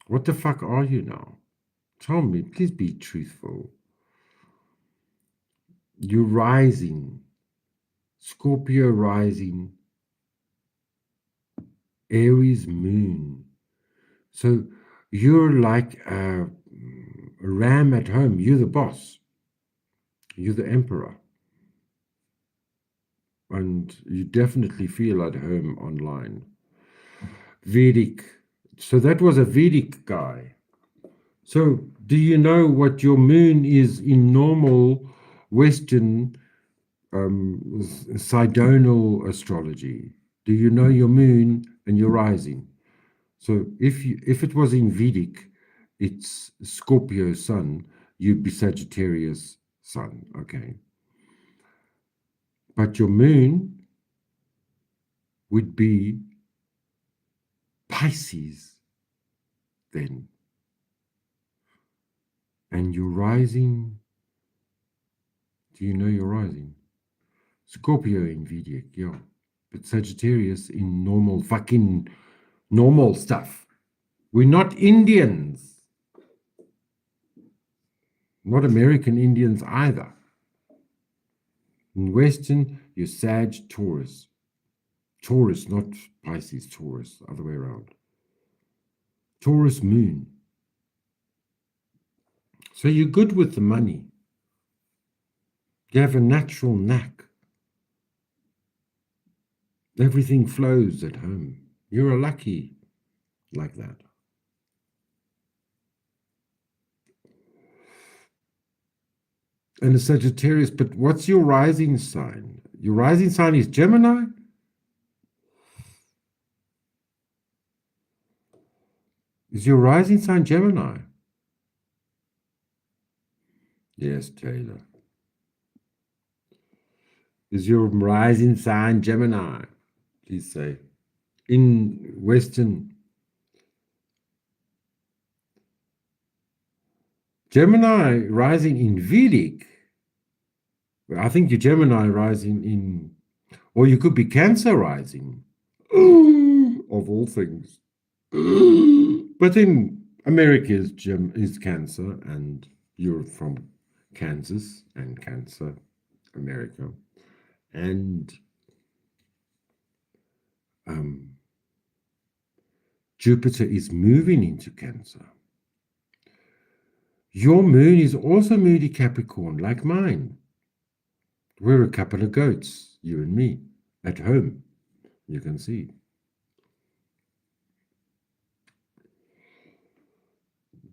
What the fuck are you now? Tell me, please be truthful. You're rising. Scorpio rising. Aries Moon. So you're like a a ram at home. You're the boss. You're the emperor. And you definitely feel at home online. Vedic. So that was a Vedic guy. So do you know what your moon is in normal Western Sidonal astrology? Do you know your moon and your rising? So if it was in Vedic, it's Scorpio sun, you'd be Sagittarius sun, okay? But your moon would be Pisces then. And your rising, do you know your rising? Scorpio in Vedic, yeah. But Sagittarius in normal, fucking normal stuff. We're not Indians. Not American Indians either. In Western, you're Sag, Taurus. Taurus, not Pisces, Taurus, other way around. Taurus moon. So you're good with the money. You have a natural knack. Everything flows at home. You're a lucky like that. And a Sagittarius, but what's your rising sign? Your rising sign is Gemini? Is your rising sign Gemini? Yes, Taylor. Is your rising sign Gemini? Please say. In Western. Gemini rising in Vedic. I think your Gemini rising in, or you could be Cancer rising. Of all things. But in America is Cancer, and you're from Kansas and Cancer, America. And Jupiter is moving into Cancer. Your moon is also moody Capricorn, like mine. We're a couple of goats, you and me, at home. You can see.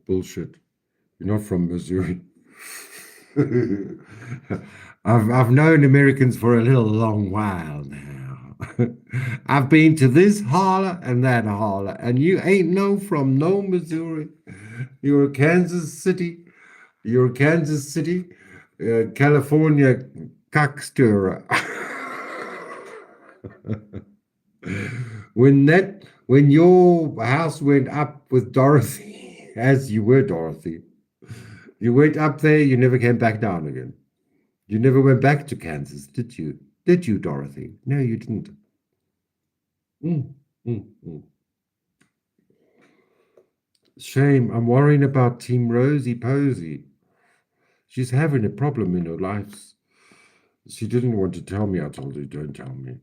Bullshit. You're not from Missouri. I've known Americans for a little long while now. I've been to this holler and that holler, and you ain't from no Missouri. You're a Kansas City. You're a Kansas City, California cockstirrer. When your house went up with Dorothy, as you were Dorothy, you went up there, you never came back down again. You never went back to Kansas, did you? Did you, Dorothy? No, you didn't. Shame. I'm worrying about Team Rosie Posey. She's having a problem in her life. She didn't want to tell me. I told her, don't tell me.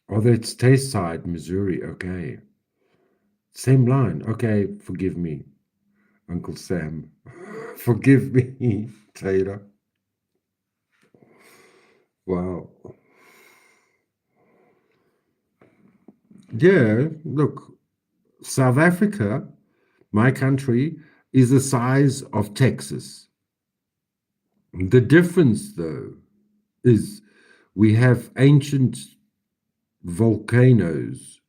Oh, that's Tayside, Missouri. Okay. Same line. Okay, forgive me, Uncle Sam. Forgive me, Taylor. Wow. Yeah, look, South Africa, my country, is the size of Texas. The difference, though, is we have ancient volcanoes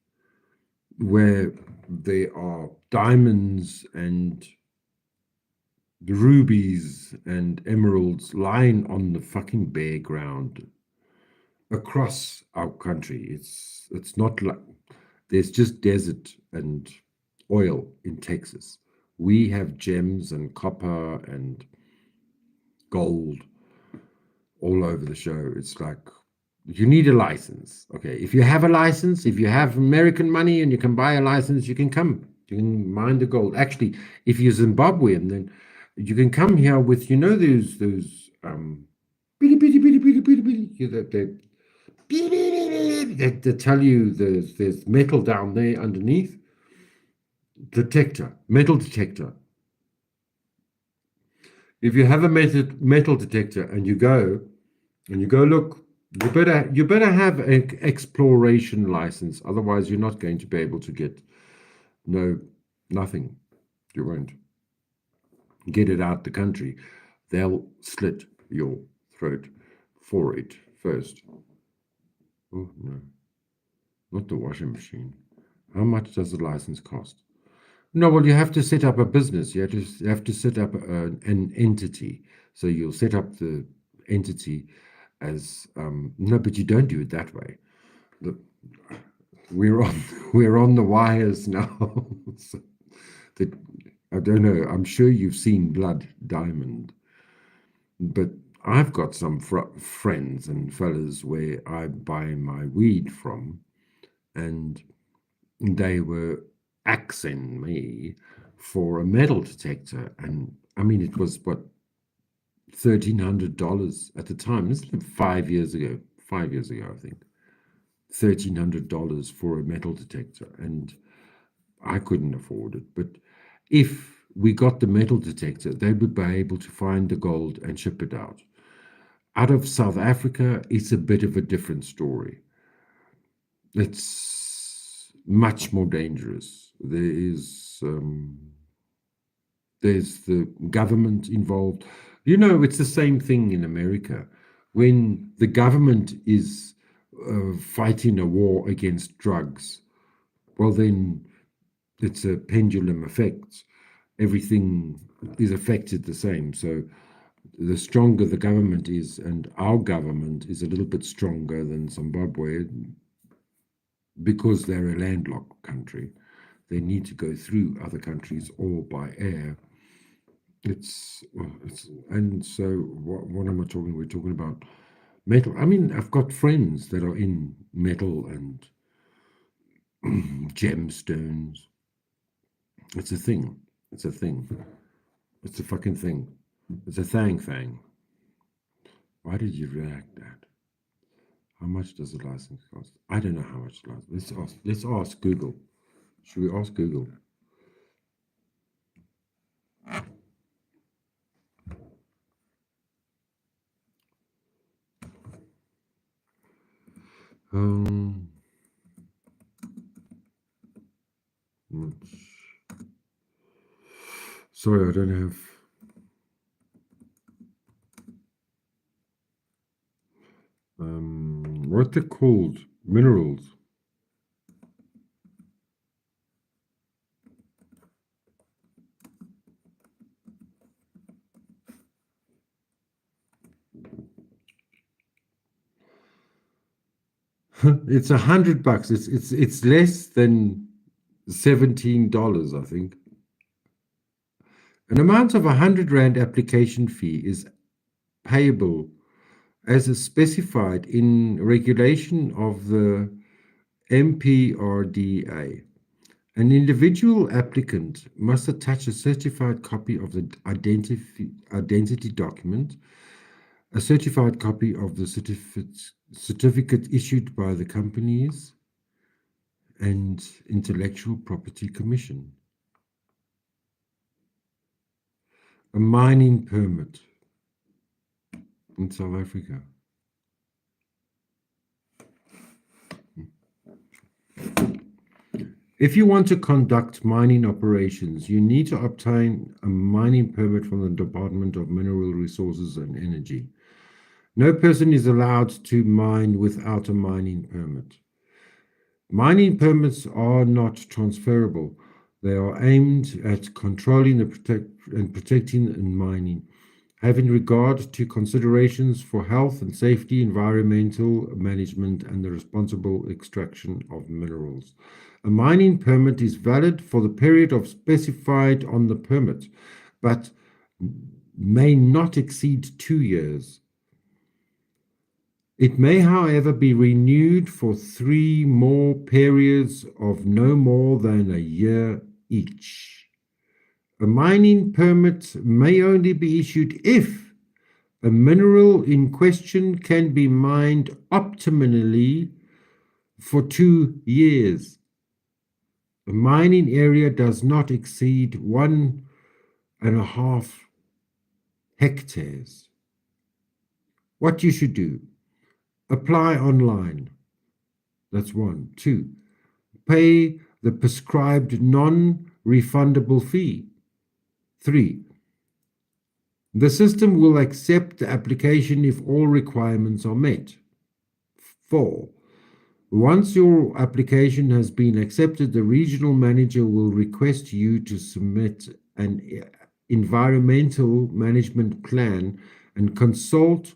where there are diamonds and rubies and emeralds lying on the fucking bare ground across our country. It's not like there's just desert and oil in Texas. We have gems and copper and gold all over the show. It's like you need a license. Okay, if you have a license, if you have American money and you can buy a license, you can come. You can mine the gold. Actually, if you're Zimbabwean, then you can come here with, you know, those they tell you there's metal down there underneath. Detector, metal detector. if you have a metal detector and you go look, you better have an exploration license, otherwise you're not going to be able to get nothing. You won't get it out the country. They'll slit your throat for it first. Oh no, not the washing machine. How much does the license cost? No, well, you have to set up a business. You have to set up an entity. So you'll set up the entity as no, but you don't do it that way. Look, we're on the wires now. So I don't know. I'm sure you've seen Blood Diamond, but I've got some friends and fellas where I buy my weed from, and they were axing me for a metal detector, and I mean it was what, $1,300 at the time. This is 5 years ago. 5 years ago, I think. $1,300 for a metal detector, and I couldn't afford it. But if we got the metal detector, they would be able to find the gold and ship it out. Out of South Africa, it's a bit of a different story. It's much more dangerous. There's the government involved. You know, it's the same thing in America. When the government is fighting a war against drugs, well, then it's a pendulum effect. Everything is affected the same. So the stronger the government is, and our government is a little bit stronger than Zimbabwe, because they're a landlocked country, they need to go through other countries or by air. And so what am I talking? We're talking about metal. I mean, I've got friends that are in metal and gemstones. It's a thing. It's a thing. It's a fucking thing. It's a thang. Why did you react that? How much does a license cost? I don't know how much the license. Let's ask Google. Should we ask Google? Sorry, I don't have. What they're called? Minerals. It's $100. It's less than $17, I think. An amount of 100 Rand application fee is payable as is specified in regulation of the MPRDA. An individual applicant must attach a certified copy of the identity document, a certified copy of the certificate issued by the Companies and Intellectual Property Commission, a mining permit in South Africa. If you want to conduct mining operations, you need to obtain a mining permit from the Department of Mineral Resources and Energy. No person is allowed to mine without a mining permit. Mining permits are not transferable. They are aimed at controlling and protecting mining, having regard to considerations for health and safety, environmental management, and the responsible extraction of minerals. A mining permit is valid for the period of specified on the permit, but may not exceed 2 years. It may, however, be renewed for 3 more periods of no more than a year each. A mining permit may only be issued if a mineral in question can be mined optimally for 2 years. A mining area does not exceed 1.5 hectares. What you should do, apply online. That's 1. 2, pay the prescribed non-refundable fee. 3, the system will accept the application if all requirements are met. 4, once your application has been accepted, the regional manager will request you to submit an environmental management plan and consult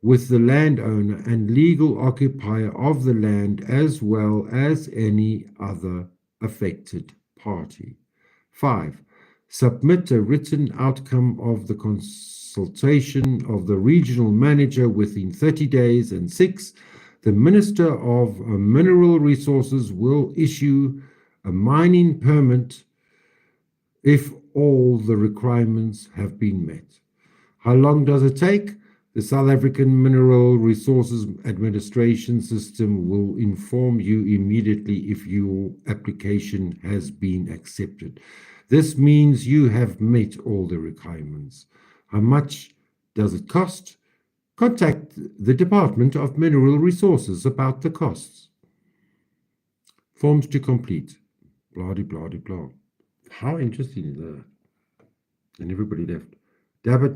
with the landowner and legal occupier of the land as well as any other affected party. 5, submit a written outcome of the consultation of the regional manager within 30 days. And 6, the Minister of Mineral Resources will issue a mining permit if all the requirements have been met. How long does it take? The South African Mineral Resources Administration system will inform you immediately if your application has been accepted. This means you have met all the requirements. How much does it cost? Contact the Department of Mineral Resources about the costs. Forms to complete. Blah, blah, blah, blah. How interesting is that? And everybody left.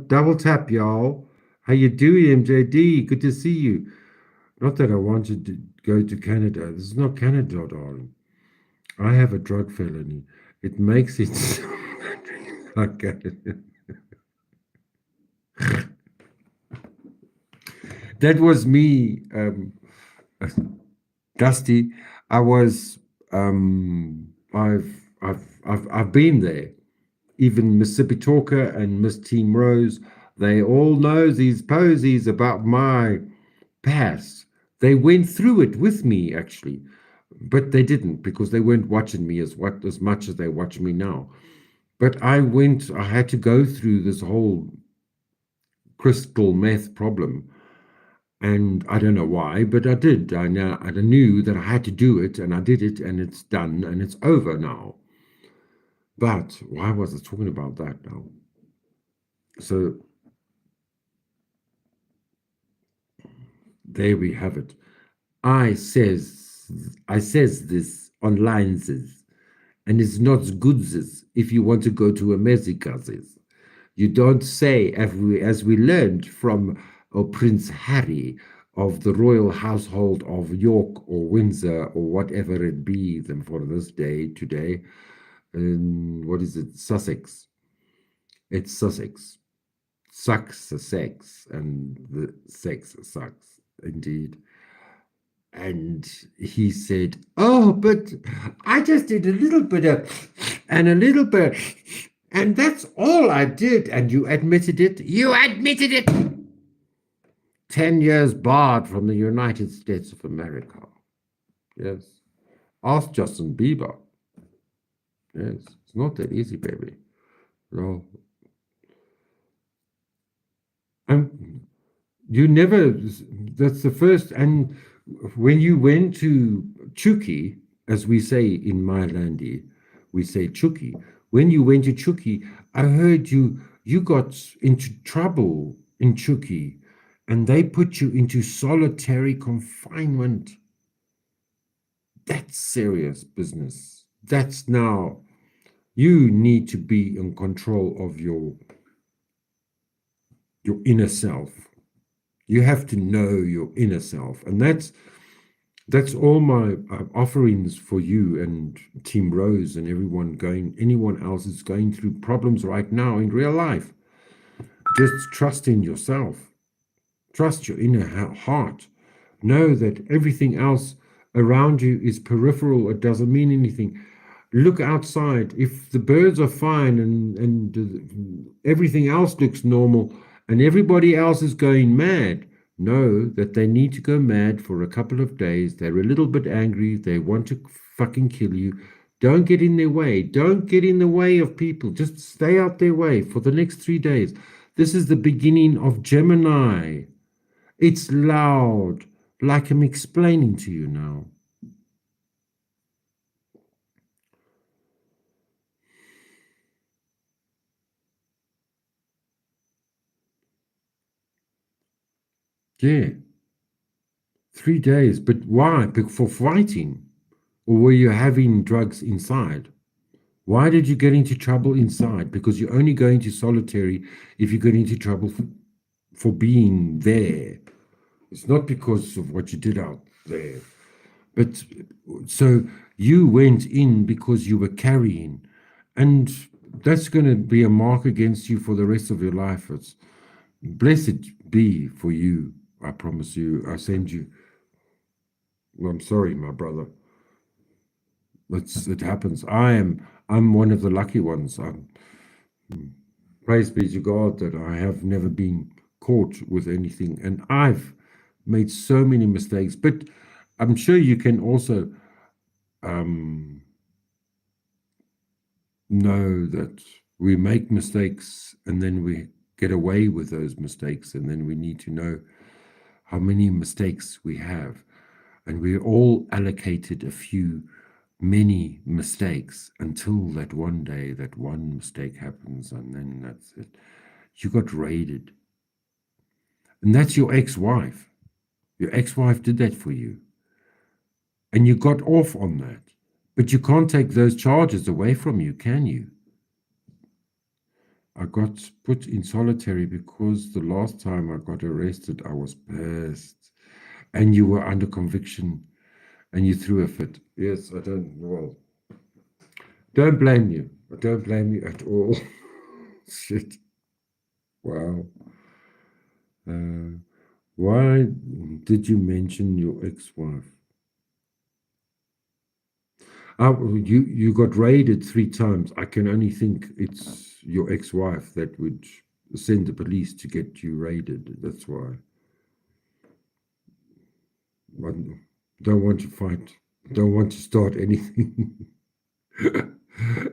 Double tap, y'all. How you doing, MJD? Good to see you. Not that I wanted to go to Canada. This is not Canada, darling. I have a drug felony. It makes it okay. That was me, Dusty. I was. I've been there. Even Mississippi Talker and Miss Team Rose, they all know these posies about my past. They went through it with me, actually, but they didn't because they weren't watching me as much as they watch me now. But I had to go through this whole crystal meth problem. And I don't know why, but I did. I knew that I had to do it, and I did it, and it's done, and it's over now. But why was I talking about that now? So there we have it. I says this online says, and it's not good says if you want to go to America says. You don't say as we learned from Prince Harry of the royal household of York or Windsor or whatever it be them for this day today. What is it? Sussex. It's Sussex. Sucks the sex, and the sex sucks indeed. And he said, "Oh, but I just did a little bit of, and a little bit, and that's all I did." And you admitted it. You admitted it. 10 years barred from the United States of America. Yes. Ask Justin Bieber. Yes, it's not that easy, baby. No. And you never, that's the first, and when you went to Chuki, as we say in my landy, we say Chuki. When you went to Chuki, I heard you got into trouble in Chuki, and they put you into solitary confinement. That's serious business. That's now, you need to be in control of your inner self. You have to know your inner self. And that's all my offerings for you and Team Rose and anyone else is going through problems right now in real life. Just trust in yourself. Trust your inner heart. Know that everything else around you is peripheral. It doesn't mean anything. Look outside. If the birds are fine and everything else looks normal and everybody else is going mad, know that they need to go mad for a couple of days. They're a little bit angry. They want to fucking kill you. Don't get in their way. Don't get in the way of people. Just stay out their way for the next 3 days. This is the beginning of Gemini. It's loud, like I'm explaining to you now. Yeah. 3 days. But why? For fighting? Or were you having drugs inside? Why did you get into trouble inside? Because you only go into solitary if you get into trouble for being there. It's not because of what you did out there. But so you went in because you were carrying. And that's going to be a mark against you for the rest of your life. It's blessed be for you. I promise you. I send you. Well, I'm sorry, my brother. It happens. I'm one of the lucky ones. Praise be to God that I have never been caught with anything, and I've made so many mistakes. But I'm sure you can also know that we make mistakes and then we get away with those mistakes, and then we need to know how many mistakes we have, and we're all allocated many mistakes until that one day that one mistake happens, and then that's it. You got raided. And that's your ex-wife. Your ex-wife did that for you. And you got off on that. But you can't take those charges away from you, can you? I got put in solitary because the last time I got arrested, I was pissed. And you were under conviction and you threw a fit. Yes, don't blame you. I don't blame you at all. Shit. Wow. Why did you mention your ex-wife? You got raided 3 times. I can only think it's your ex-wife that would send the police to get you raided. That's why. I don't want to fight. Don't want to start anything.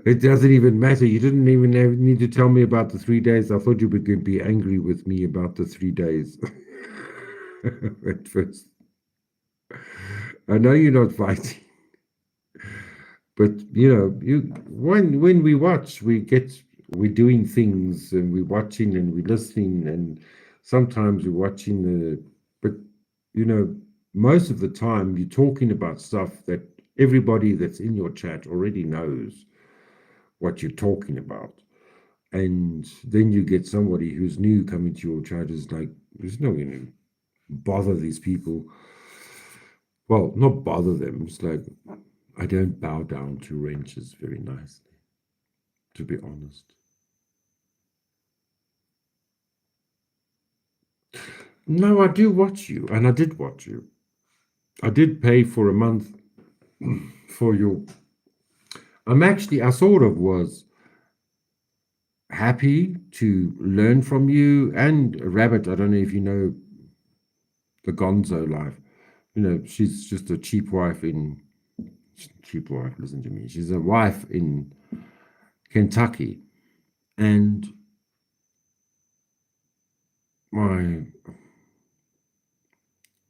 It doesn't even matter. You didn't even need to tell me about the 3 days. I thought you were going to be angry with me about the 3 days. At first. I know you're not fighting. But when we watch, we're doing things, and we're watching and we're listening, and sometimes we're watching but most of the time you're talking about stuff that everybody that's in your chat already knows what you're talking about. And then you get somebody who's new coming to your chat, is like, there's no going to bother these people. Well, not bother them. It's like, I don't bow down to wrenches very nicely, to be honest. No, I do watch you, and I did watch you. I did pay for a month for your... I sort of was happy to learn from you. And Rabbit, I don't know if you know the Gonzo life. She's just a cheap wife, listen to me. She's a wife in Kentucky. And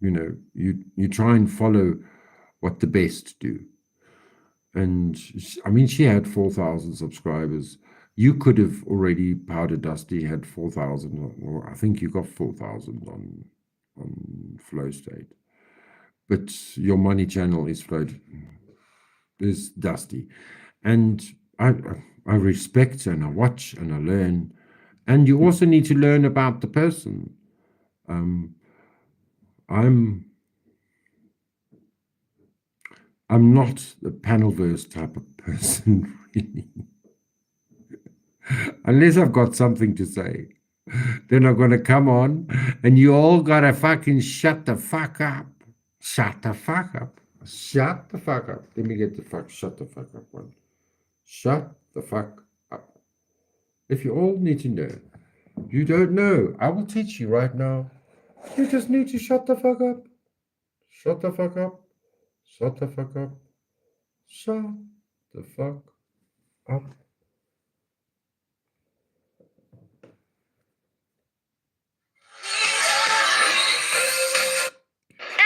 you try and follow what the best do. And she had 4,000 subscribers. You could have already, Powder Dusty had 4,000, or I think you got 4,000 on Flow State. But your money channel is Dusty. And I respect, and I watch, and I learn. And you also need to learn about the person. I'm not the panelverse type of person, really. Unless I've got something to say. Then I'm going to come on, and you all got to fucking shut the fuck up. Shut the fuck up. Shut the fuck up. Let me get the shut the fuck up one. Shut the fuck up. If you all need to know, you don't know, I will teach you right now. You just need to shut the fuck up. Shut the fuck up. Shut the fuck up. Shut the fuck up.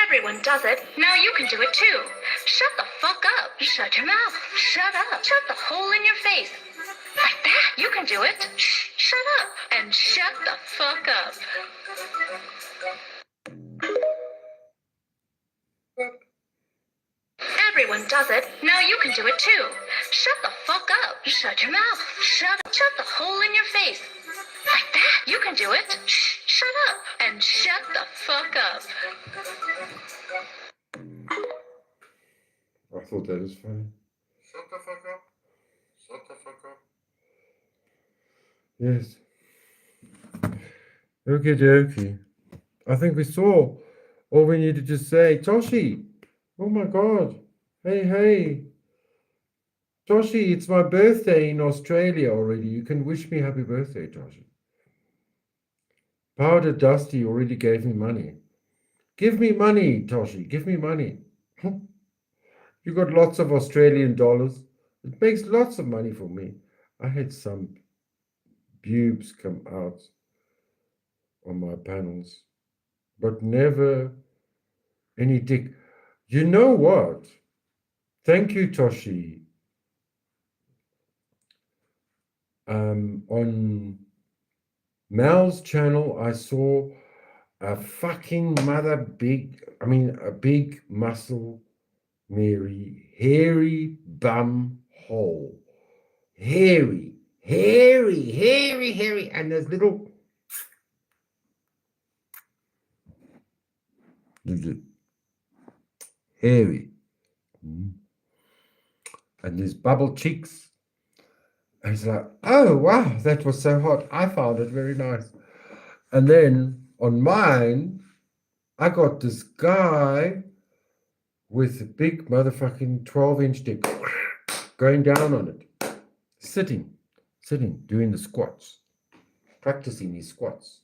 Everyone does it. Now you can do it too. Shut the fuck up. Shut your mouth. Shut up. Shut the hole in your face. Like that. You can do it. Shh. Shut up. And shut the fuck up. everyone does it. Now you can do it too. Shut the fuck up. Shut your mouth. Shut the hole in your face. Like that. You can do it. Shh. Shut up. And shut the fuck up. I thought that was funny. Shut the fuck up. Shut the fuck up. Yes. Okie dokie. I think we saw all we needed to say. Toshi! Oh my god. Hey. Toshi, it's my birthday in Australia already. You can wish me happy birthday, Toshi. Powder Dusty already gave me money. Give me money, Toshi. Give me money. You got lots of Australian dollars. It makes lots of money for me. I had some pubes come out on my panels, but never any dick. You know what? Thank you, Toshi. On Mal's channel, I saw a fucking a big muscle Mary, hairy bum hole. Hairy, and there's little hairy. And there's bubble cheeks. And it's like, oh wow, that was so hot. I found it very nice. And then on mine, I got this guy with a big motherfucking 12-inch dick going down on it. Sitting, doing the squats, practicing his squats.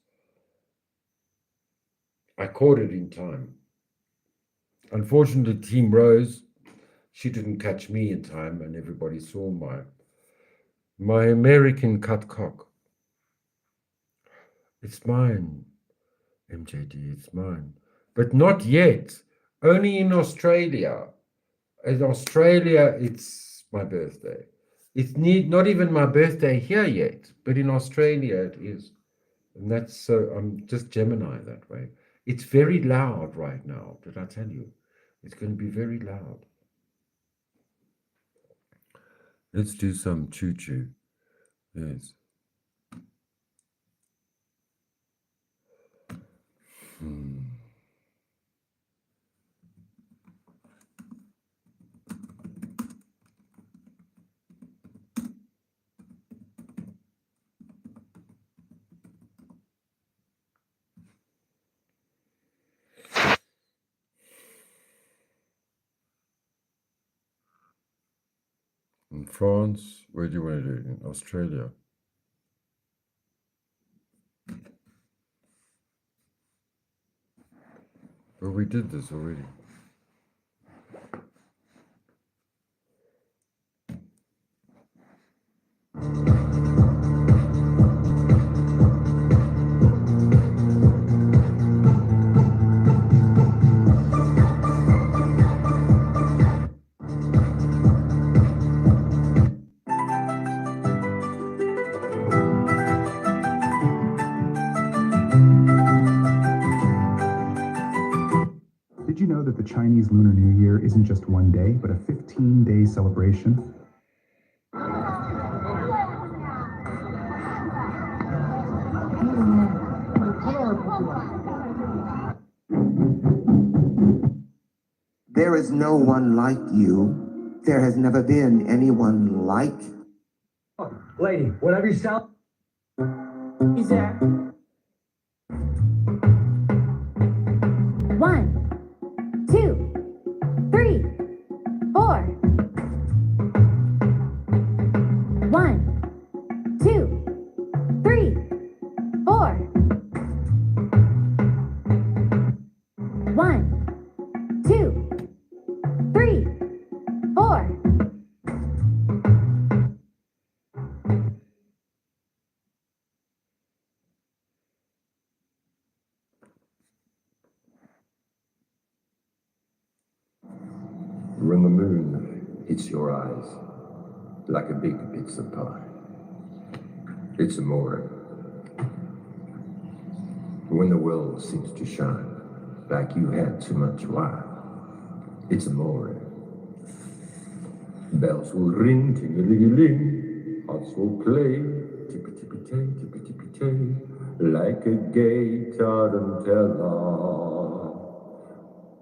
I caught it in time. Unfortunately, Team Rose, she didn't catch me in time, and everybody saw my American cut cock. It's mine, MJD, it's mine. But not yet. Only in Australia. In Australia, it's my birthday. It's not even my birthday here yet, but in Australia it is. And that's so, I'm just Gemini that way. It's very loud right now, did I tell you? It's going to be very loud. Let's do some choo-choo. Yes. In France, where do you want to do it? In Australia? Well, we did this already. Did you know that the Chinese Lunar New Year isn't just one day, but a 15-day celebration? There is no one like you. There has never been anyone like. Lady, whatever you sound. Is there? 1, 2, 3, 4. 1, 2, 3, 4. 1, 2, 3, 4. When the moon hits your eyes like a big pizza pie, it's amore. When the world seems to shine like you had too much wine, it's amore. Bells will ring, ting-a-ling-a-ling. Hearts will play, tippy-tippy-tay, tippy-tippy-tay, like a gay tarantella.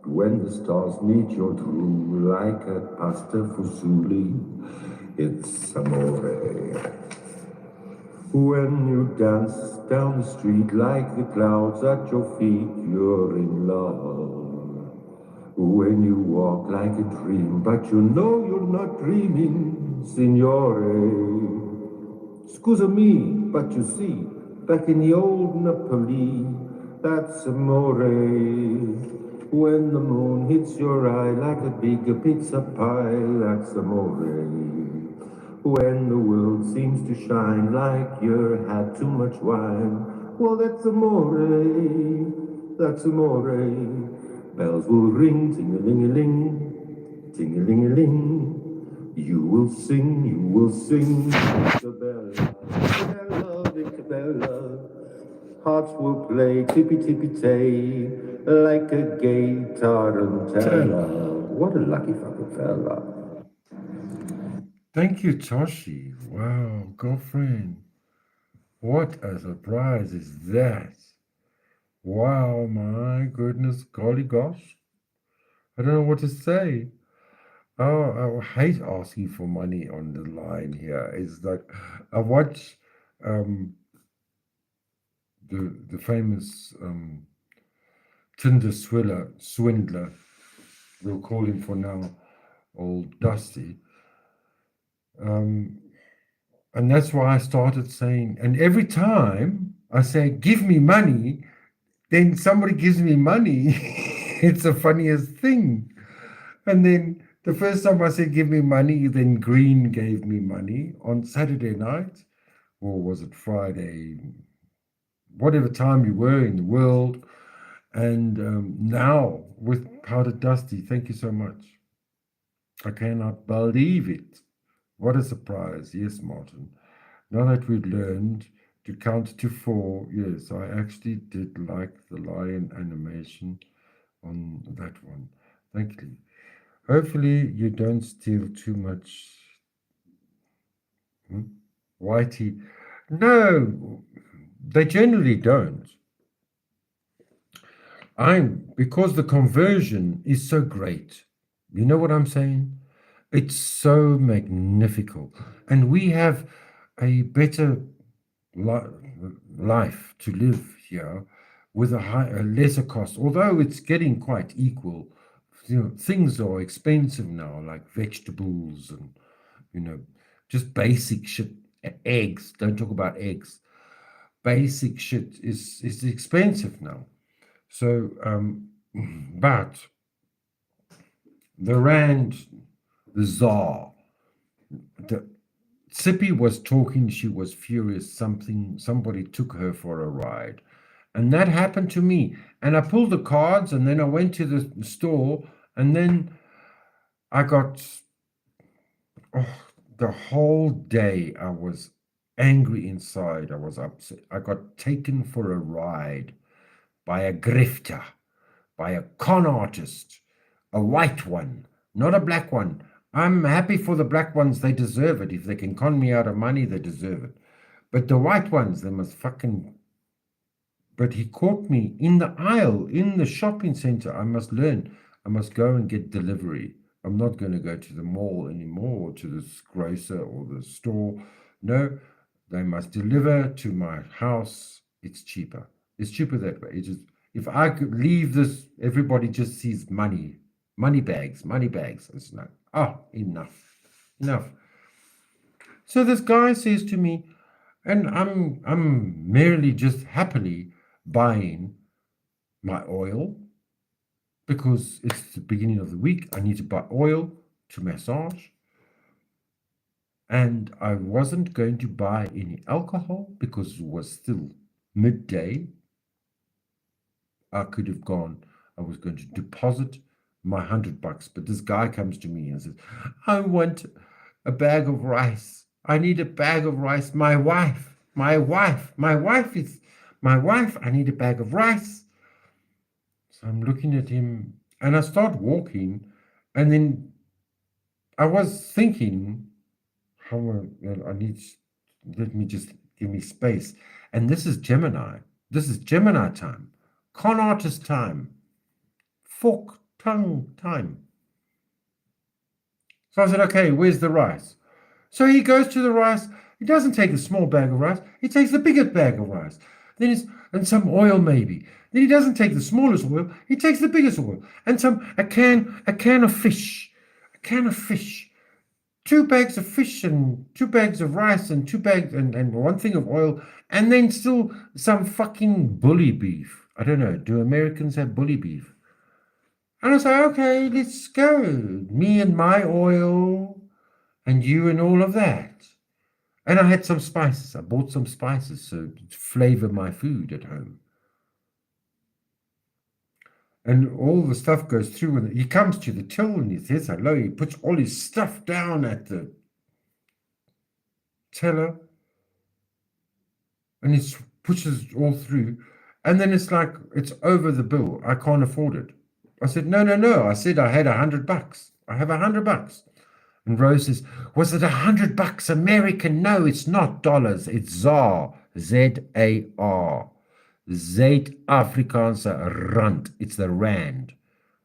When the stars meet your true, like a pasta fusilli, it's amore. When you dance down the street like the clouds at your feet, you're in love. When you walk like a dream, but you know you're not dreaming, signore. Scusa me, but you see, back in the old Napoli, that's amore. When the moon hits your eye like a big pizza pie, that's amore. When the world seems to shine like you had too much wine, well, that's amore. That's amore. Bells will ring, ting-a-ling-a-ling, ting-a-ling-a-ling. You will sing, Isabella, Isabella, Isabella. Hearts will play tippy-tippy-tay, like a gay tarantella. What a lucky fucking fella. Thank you, Toshi. Wow, girlfriend. What a surprise is that? Wow, my goodness, golly gosh. I don't know what to say. Oh, I hate asking for money on the line here. It's like I watch the famous Tinder swindler, we'll call him for now, old Dusty. And that's why I started saying, and every time I say, give me money, then somebody gives me money. It's the funniest thing. And then the first time I said, give me money, then Green gave me money on Saturday night, or was it Friday? Whatever time you were in the world. And now with Powdered Dusty, thank you so much. I cannot believe it. What a surprise. Yes, Martin. Now that we've learned to count to 4, yes, I actually did like the lion animation on that one. Thank you. Hopefully you don't steal too much. Whitey. No, they generally don't. Because the conversion is so great. You know what I'm saying? It's so magnifical. And we have a better life to live here with a lesser cost, although it's getting quite equal. You know, things are expensive now, like vegetables and, you know, just basic shit. Eggs, don't talk about eggs. Basic shit is expensive now. So, but the Rand, the Tsar, Sippy was talking, she was furious, somebody took her for a ride. And that happened to me. And I pulled the cards and then I went to the store and then I got, the whole day I was angry inside. I was upset. I got taken for a ride by a grifter, by a con artist, a white one, not a black one. I'm happy for the black ones. They deserve it. If they can con me out of money, they deserve it. But the white ones, they must fucking... But he caught me in the aisle, in the shopping center. I must learn. I must go and get delivery. I'm not going to go to the mall anymore, or to the grocer or the store. No, they must deliver to my house. It's cheaper. It's cheaper that way. It just, if I could leave this, everybody just sees money bags. It's like, oh, enough. So this guy says to me, and I'm merely just happily buying my oil because it's the beginning of the week. I need to buy oil to massage. And I wasn't going to buy any alcohol because it was still midday. I could have gone, I was going to deposit my $100, but this guy comes to me and says, I want a bag of rice. I need a bag of rice. My wife, I need a bag of rice. So I'm looking at him and I start walking and then I was thinking, let me just give me space. And this is Gemini. This is Gemini time. Con artist time. Fork tongue time. So I said, okay, where's the rice? So he goes to the rice. He doesn't take the small bag of rice. He takes the biggest bag of rice. And some oil maybe. Then he doesn't take the smallest oil. He takes the biggest oil and a can of fish. A can of fish. 2 bags of fish and 2 bags of rice and 2 bags and 1 thing of oil, and then still some fucking bully beef. I don't know. Do Americans have bully beef? And I say, okay, let's go. Me and my oil, and you and all of that. And I had some spices. I bought some spices to flavor my food at home. And all the stuff goes through, and he comes to the till and he says hello. He puts all his stuff down at the teller, and he pushes it all through. And then it's like, it's over the bill. I can't afford it. I said, no. I said I had $100. I have $100. And Rose says, was it $100 American? No, it's not dollars. It's ZAR. Z-A-R. Zuid-Afrikaanse rand. It's the rand.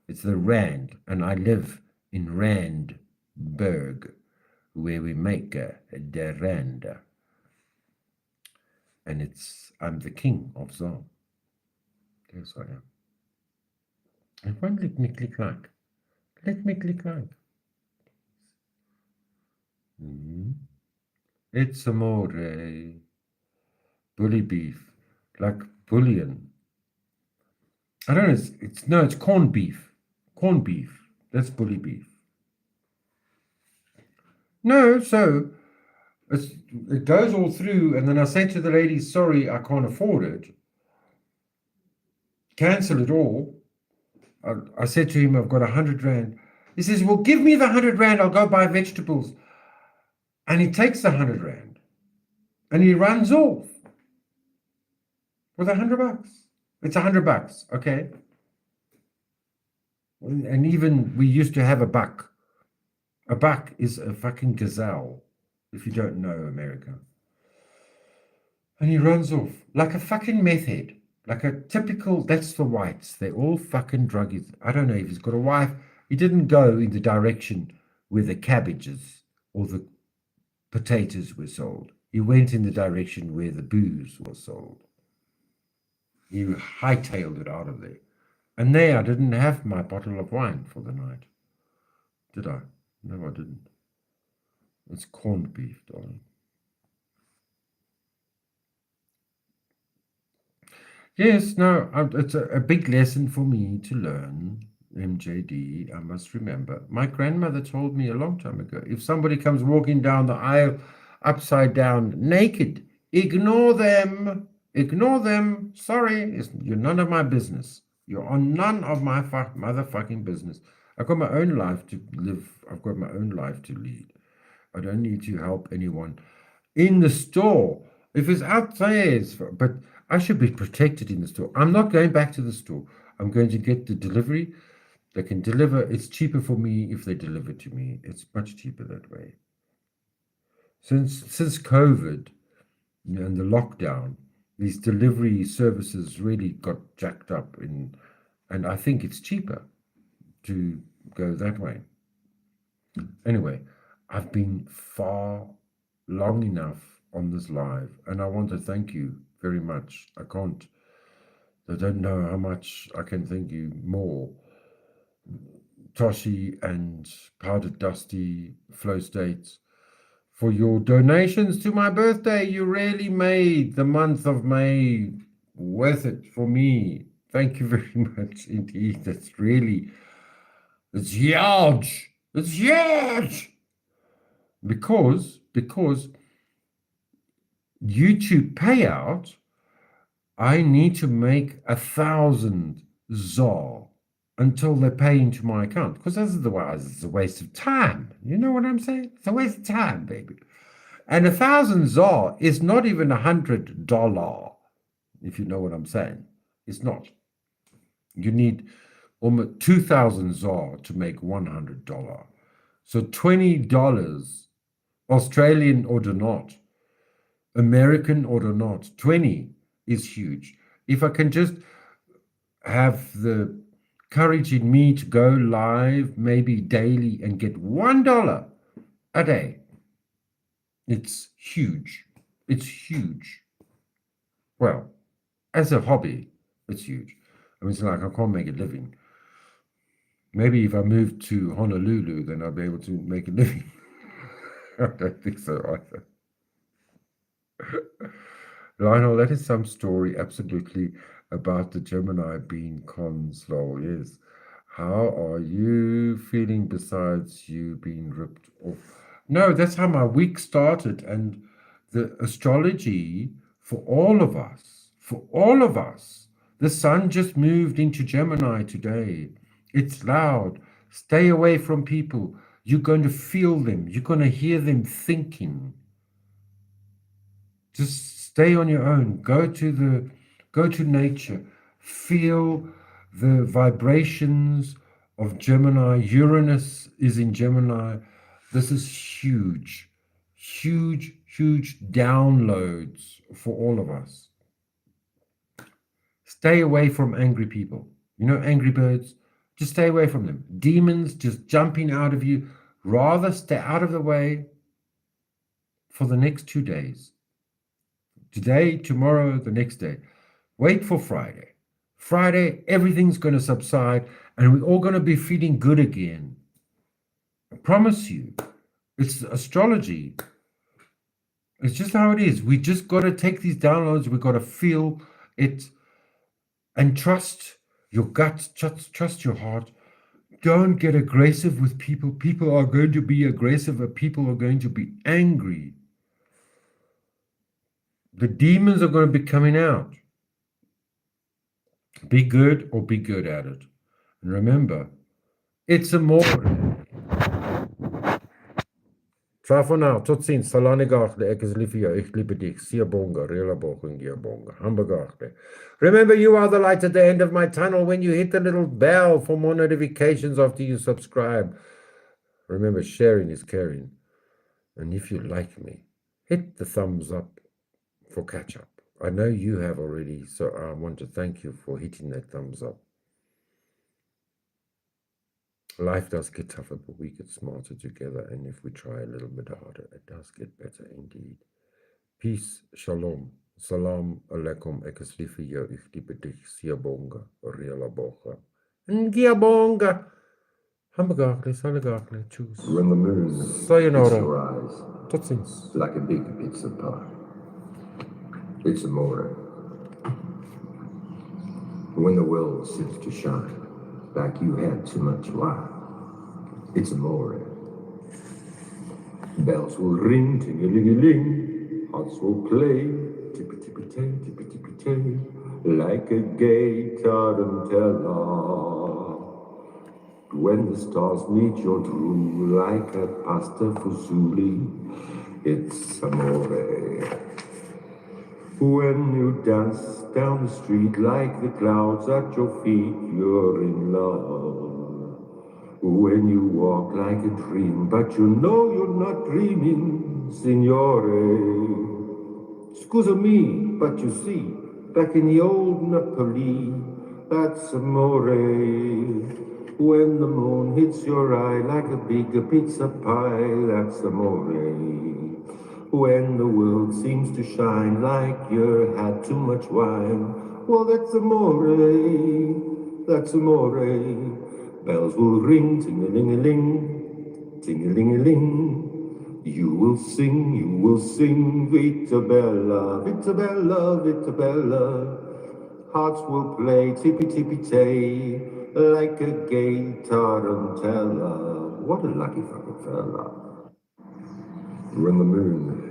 It's the rand. And I live in Randburg, where we make the rand. And I'm the king of ZAR. Yes, I am. It won't let me click like. Let me click like. It's amore. Bully beef. Like bullion. I don't know. It's corned beef. Corned beef. That's bully beef. No, so it goes all through, and then I say to the lady, sorry, I can't afford it. Cancel it all. I said to him, I've got 100 rand. He says, well, give me the 100 rand. I'll go buy vegetables. And he takes the 100 rand and he runs off with $100. It's $100, okay? And even we used to have a buck. A buck is a fucking gazelle, if you don't know America. And he runs off like a fucking meth head. Like a typical, that's the whites. They're all fucking druggies. I don't know if he's got a wife. He didn't go in the direction where the cabbages or the potatoes were sold. He went in the direction where the booze was sold. He hightailed it out of there. And there I didn't have my bottle of wine for the night. Did I? No, I didn't. It's corned beef, darling. Yes, no, it's a big lesson for me to learn, MJD, I must remember. My grandmother told me a long time ago, if somebody comes walking down the aisle upside down naked, ignore them. Ignore them. Sorry, you're none of my business. You're on none of my motherfucking business. I've got my own life to live. I've got my own life to lead. I don't need to help anyone in the store. If it's out there, but I should be protected in the store. I'm not going back to the store. I'm going to get the delivery. They can deliver. It's cheaper for me if they deliver to me. It's much cheaper that way. Since COVID and the lockdown, these delivery services really got jacked up and I think it's cheaper to go that way. Anyway, I've been far long enough on this live, and I want to thank you very much. I don't know how much I can thank you more. Toshi and Powdered Dusty, Flow States, for your donations to my birthday. You really made the month of May worth it for me. Thank you very much indeed. It's huge. It's huge. Because YouTube payout, I need to make 1,000 ZAR until they pay into my account. Because otherwise it's a waste of time. You know what I'm saying? It's a waste of time, baby. And 1,000 ZAR is not even $100, if you know what I'm saying. It's not. You need almost 2,000 ZAR to make $100. So $20, Australian or not, American or not, 20 is huge. If I can just have the courage in me to go live maybe daily and get $1 a day, it's huge. It's huge. Well, as a hobby, it's huge. I mean, it's like I can't make a living. Maybe if I moved to Honolulu, then I'd be able to make a living. I don't think so either. Lionel, that is some story absolutely about the Gemini being consul. Yes. How are you feeling besides you being ripped off? No, that's how my week started. And the astrology for all of us, the sun just moved into Gemini today. It's loud. Stay away from people. You're going to feel them. You're going to hear them thinking. Just stay on your own. Go to nature. Feel the vibrations of Gemini. Uranus is in Gemini. This is huge, huge, huge downloads for all of us. Stay away from angry people. You know, angry birds, just stay away from them. Demons just jumping out of you. Rather stay out of the way for the next 2 days. Today, tomorrow, the next day. Wait for Friday. Friday, everything's going to subside and we're all going to be feeling good again. I promise you. It's astrology. It's just how it is. We just got to take these downloads. We got to feel it and trust your gut, trust your heart. Don't get aggressive with people. People are going to be aggressive and people are going to be angry. The demons are going to be coming out. Be good or be good at it. And remember, it's a more. Ciao for now. Tot ziens. Salane Gachle. Ek is lief vir jou. Ek liebe dich. Siyabonga. Rela boching bonga. Hamba Gachle. Remember, you are the light at the end of my tunnel when you hit the little bell for more notifications after you subscribe. Remember, sharing is caring. And if you like me, hit the thumbs up for catch up. I know you have already, so I want to thank you for hitting that thumbs up. Life does get tougher, but we get smarter together, and if we try a little bit harder, it does get better indeed. Peace, shalom, salam alaikum, ek is lief vir jou, ek liebe dich, siyabonga, reala bocha, ngiyabonga, hambagakle, salagakle, choose. When the moon Sayonara. hits your eyes, Tot ziens. like a big pizza pie. It's amore. When the world seems to shine, like you had too much wine. It's amore. Bells will ring, ting-a-ling-a-ling. Hearts will play, tippy-tippy-tay, tippy-tippy-tay, like a gay tarantella. When the stars meet your drool, like a pasta fusilli, it's amore. When you dance down the street like the clouds at your feet, you're in love. When you walk like a dream, but you know you're not dreaming, signore. Scusa me, but you see, back in the old Napoli, that's amore. When the moon hits your eye like a big pizza pie, that's amore. When the world seems to shine like you had too much wine, well, that's amore, that's amore. Bells will ring, ting-a-ling-a-ling, ting-a-ling-a-ling. You will sing, Vita Bella, Vita Bella, Vita Bella. Hearts will play tippy-tippy-tay, like a gay tarantella. What a lucky fucking fella. When the moon